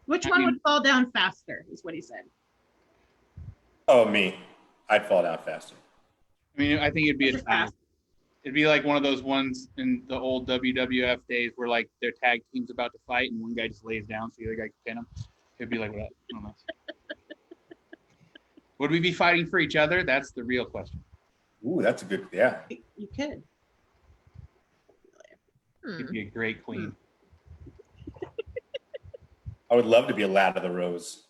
Which one would fall down faster, is what he said. Oh, me. I'd fall down faster. I mean, I think it'd be a tie. It'd be like one of those ones in the old WWF days where like their tag team's about to fight and one guy just lays down so the other guy can pin him. It'd be like that. I don't know. Would we be fighting for each other? That's the real question. Ooh, that's a good, yeah. You could. You'd be a great queen. I would love to be a lad of the rose.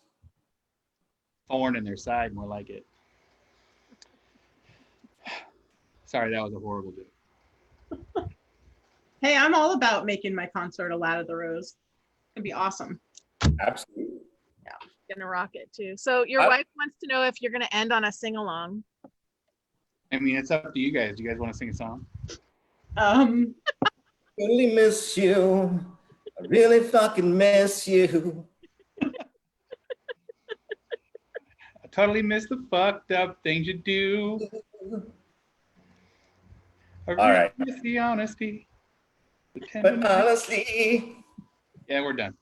Thorn in their side, more like it. Sorry, that was a horrible joke. Hey, I'm all about making my consort a lad of the rose. It'd be awesome. Absolutely. Yeah, gonna rock it too. So your wife wants to know if you're gonna end on a sing along. I mean, it's up to you guys. Do you guys want to sing a song? Really miss you. I really fucking miss you. I totally miss the fucked up things you do. All right. The honesty. The But tenderness. honestly, Yeah, we're done.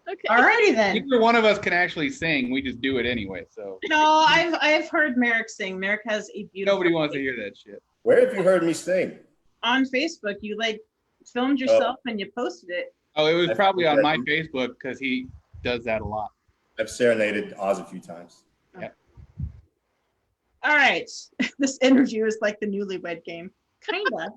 Okay. Alrighty then. Neither one of us can actually sing. We just do it anyway. So No, I've heard Marek sing. Marek has a beautiful. nobody wants to hear that shit. where have you heard me sing? On Facebook, you like filmed yourself and you posted it. Oh, it was I've probably heard on my that. Facebook because he does that a lot. I've serenaded Oz a few times. All right. This interview is like the newlywed game. Kinda.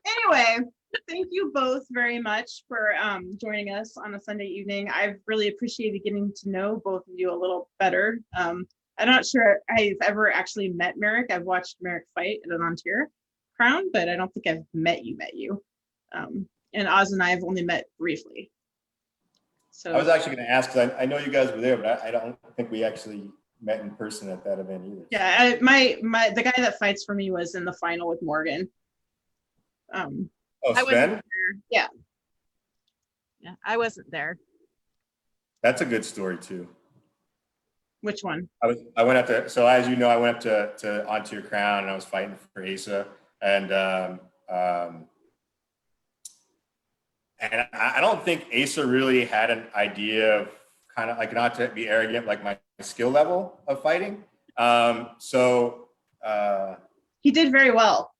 Anyway, thank you both very much for joining us on a Sunday evening. I've really appreciated getting to know both of you a little better. I'm not sure I've ever actually met Marek. I've watched Marek fight at an Ontario Crown, but I don't think I've met you. And Oz and I have only met briefly. So I was actually going to ask, because I know you guys were there, but I don't think we actually met in person at that event either. yeah, the guy that fights for me was in the final with Morgan. Oh, I wasn't Sven? there. Yeah. Yeah, I wasn't there. That's a good story too. Which one? I went up to, so as you know, I went up to Onto Your Crown and I was fighting for Asa. And I don't think Asa really had an idea of kind of like, not to be arrogant, like my skill level of fighting. He did very well.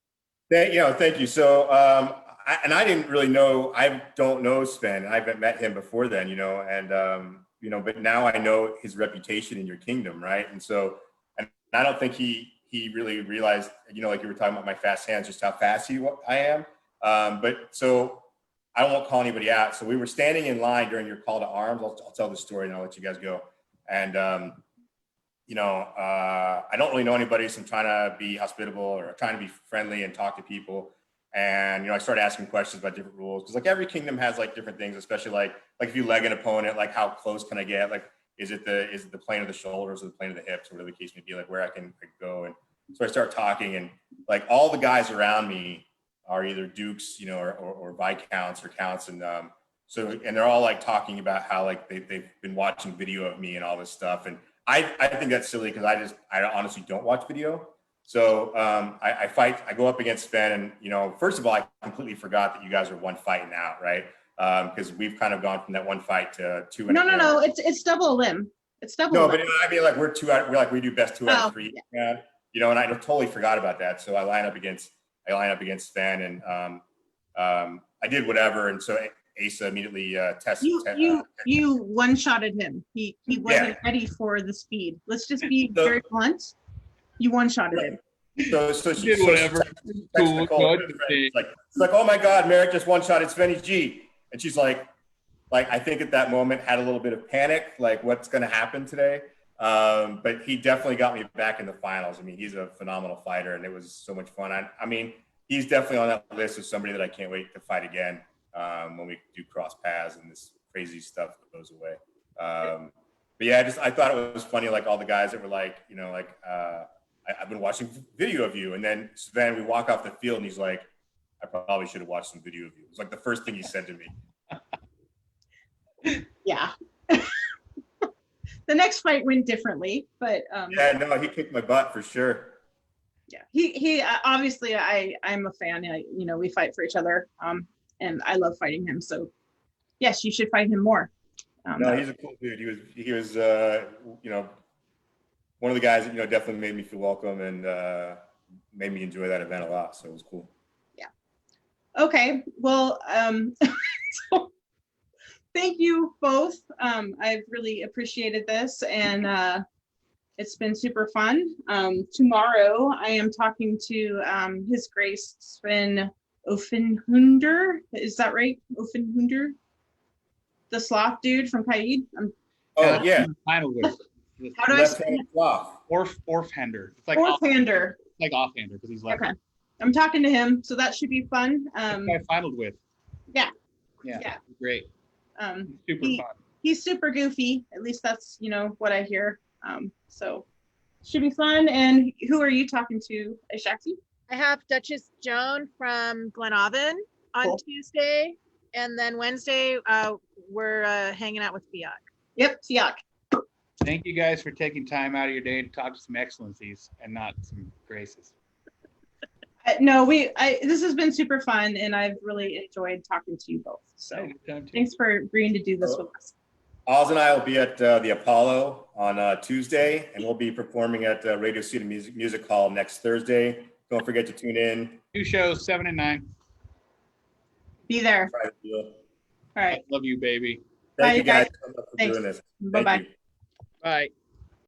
Thank you. So, I didn't really know, I don't know Sven. I haven't met him before then, but now I know his reputation in your kingdom, right? And so, and I don't think he really realized, like you were talking about my fast hands, just how fast I am. But so I won't call anybody out. So we were standing in line during your call to arms. I'll tell the story and I'll let you guys go. And, I don't really know anybody, so I'm trying to be hospitable or trying to be friendly and talk to people. And, I started asking questions about different rules. Cause like every kingdom has like different things, especially like if you leg an opponent, like how close can I get? Like, is it the plane of the shoulders or the plane of the hips, or whatever the case may be, like where I can go. And so I start talking, and like all the guys around me are either dukes, or viscounts or counts. And, and they're all like talking about how like they've been watching video of me and all this stuff. And I think that's silly because I honestly don't watch video. So I go up against Sven, and first of all, I completely forgot that you guys are one fight now, right? Because we've kind of gone from that one fight to two. No, it's double limb. It's double. No, limb. but I mean, like we do best 2 out of 3. Yeah. And I totally forgot about that. So I line up against Sven, and I did whatever, and so Asa immediately tested. You one-shotted him. He wasn't ready for the speed. Let's just be very blunt. You one-shotted him. So she did whatever. It's like, oh my God, Marek just one-shotted Svenny G. And she's like, I think at that moment had a little bit of panic, like what's going to happen today. But he definitely got me back in the finals. I mean, he's a phenomenal fighter, and it was so much fun. I mean, he's definitely on that list of somebody that I can't wait to fight again when we do cross paths and this crazy stuff goes away. But yeah, I thought it was funny, like all the guys that were like, I've been watching video of you. And then Sven, we walk off the field and he's like, I probably should have watched some video of you. It was like the first thing he said to me. Yeah. The next fight went differently, but yeah, no, he kicked my butt for sure. Yeah, he obviously I'm a fan. We fight for each other, and I love fighting him. So yes, you should fight him more. No, he's a cool dude. He was one of the guys that definitely made me feel welcome and made me enjoy that event a lot. So it was cool. Yeah. Okay. Well, so thank you both. I've really appreciated this, and it's been super fun. Tomorrow I am talking to His Grace Sven Offenhunder. Is that right? Offenhunder? The sloth dude from CAID? Oh, yeah. How do I say it? Orfhander. It's like Orfhander. Like offhander because he's left. Okay. I'm talking to him, so that should be fun. I finaled with. Yeah. Great. Super fun. He's super goofy. At least that's what I hear. So should be fun. And who are you talking to, Shaxi? I have Duchess Joan from Glenavon on Tuesday, and then Wednesday we're hanging out with Fiat. Yep, Fiat. Thank you guys for taking time out of your day to talk to some excellencies and not some graces. No, this has been super fun, and I've really enjoyed talking to you both. So thanks for agreeing to do this with us. Oz and I will be at the Apollo on Tuesday, and we'll be performing at Radio City Music Hall next Thursday. Don't forget to tune in. 2 shows, 7 and 9. Be there. All right. I love you, baby. Thank you guys for doing this. Bye-bye. Bye.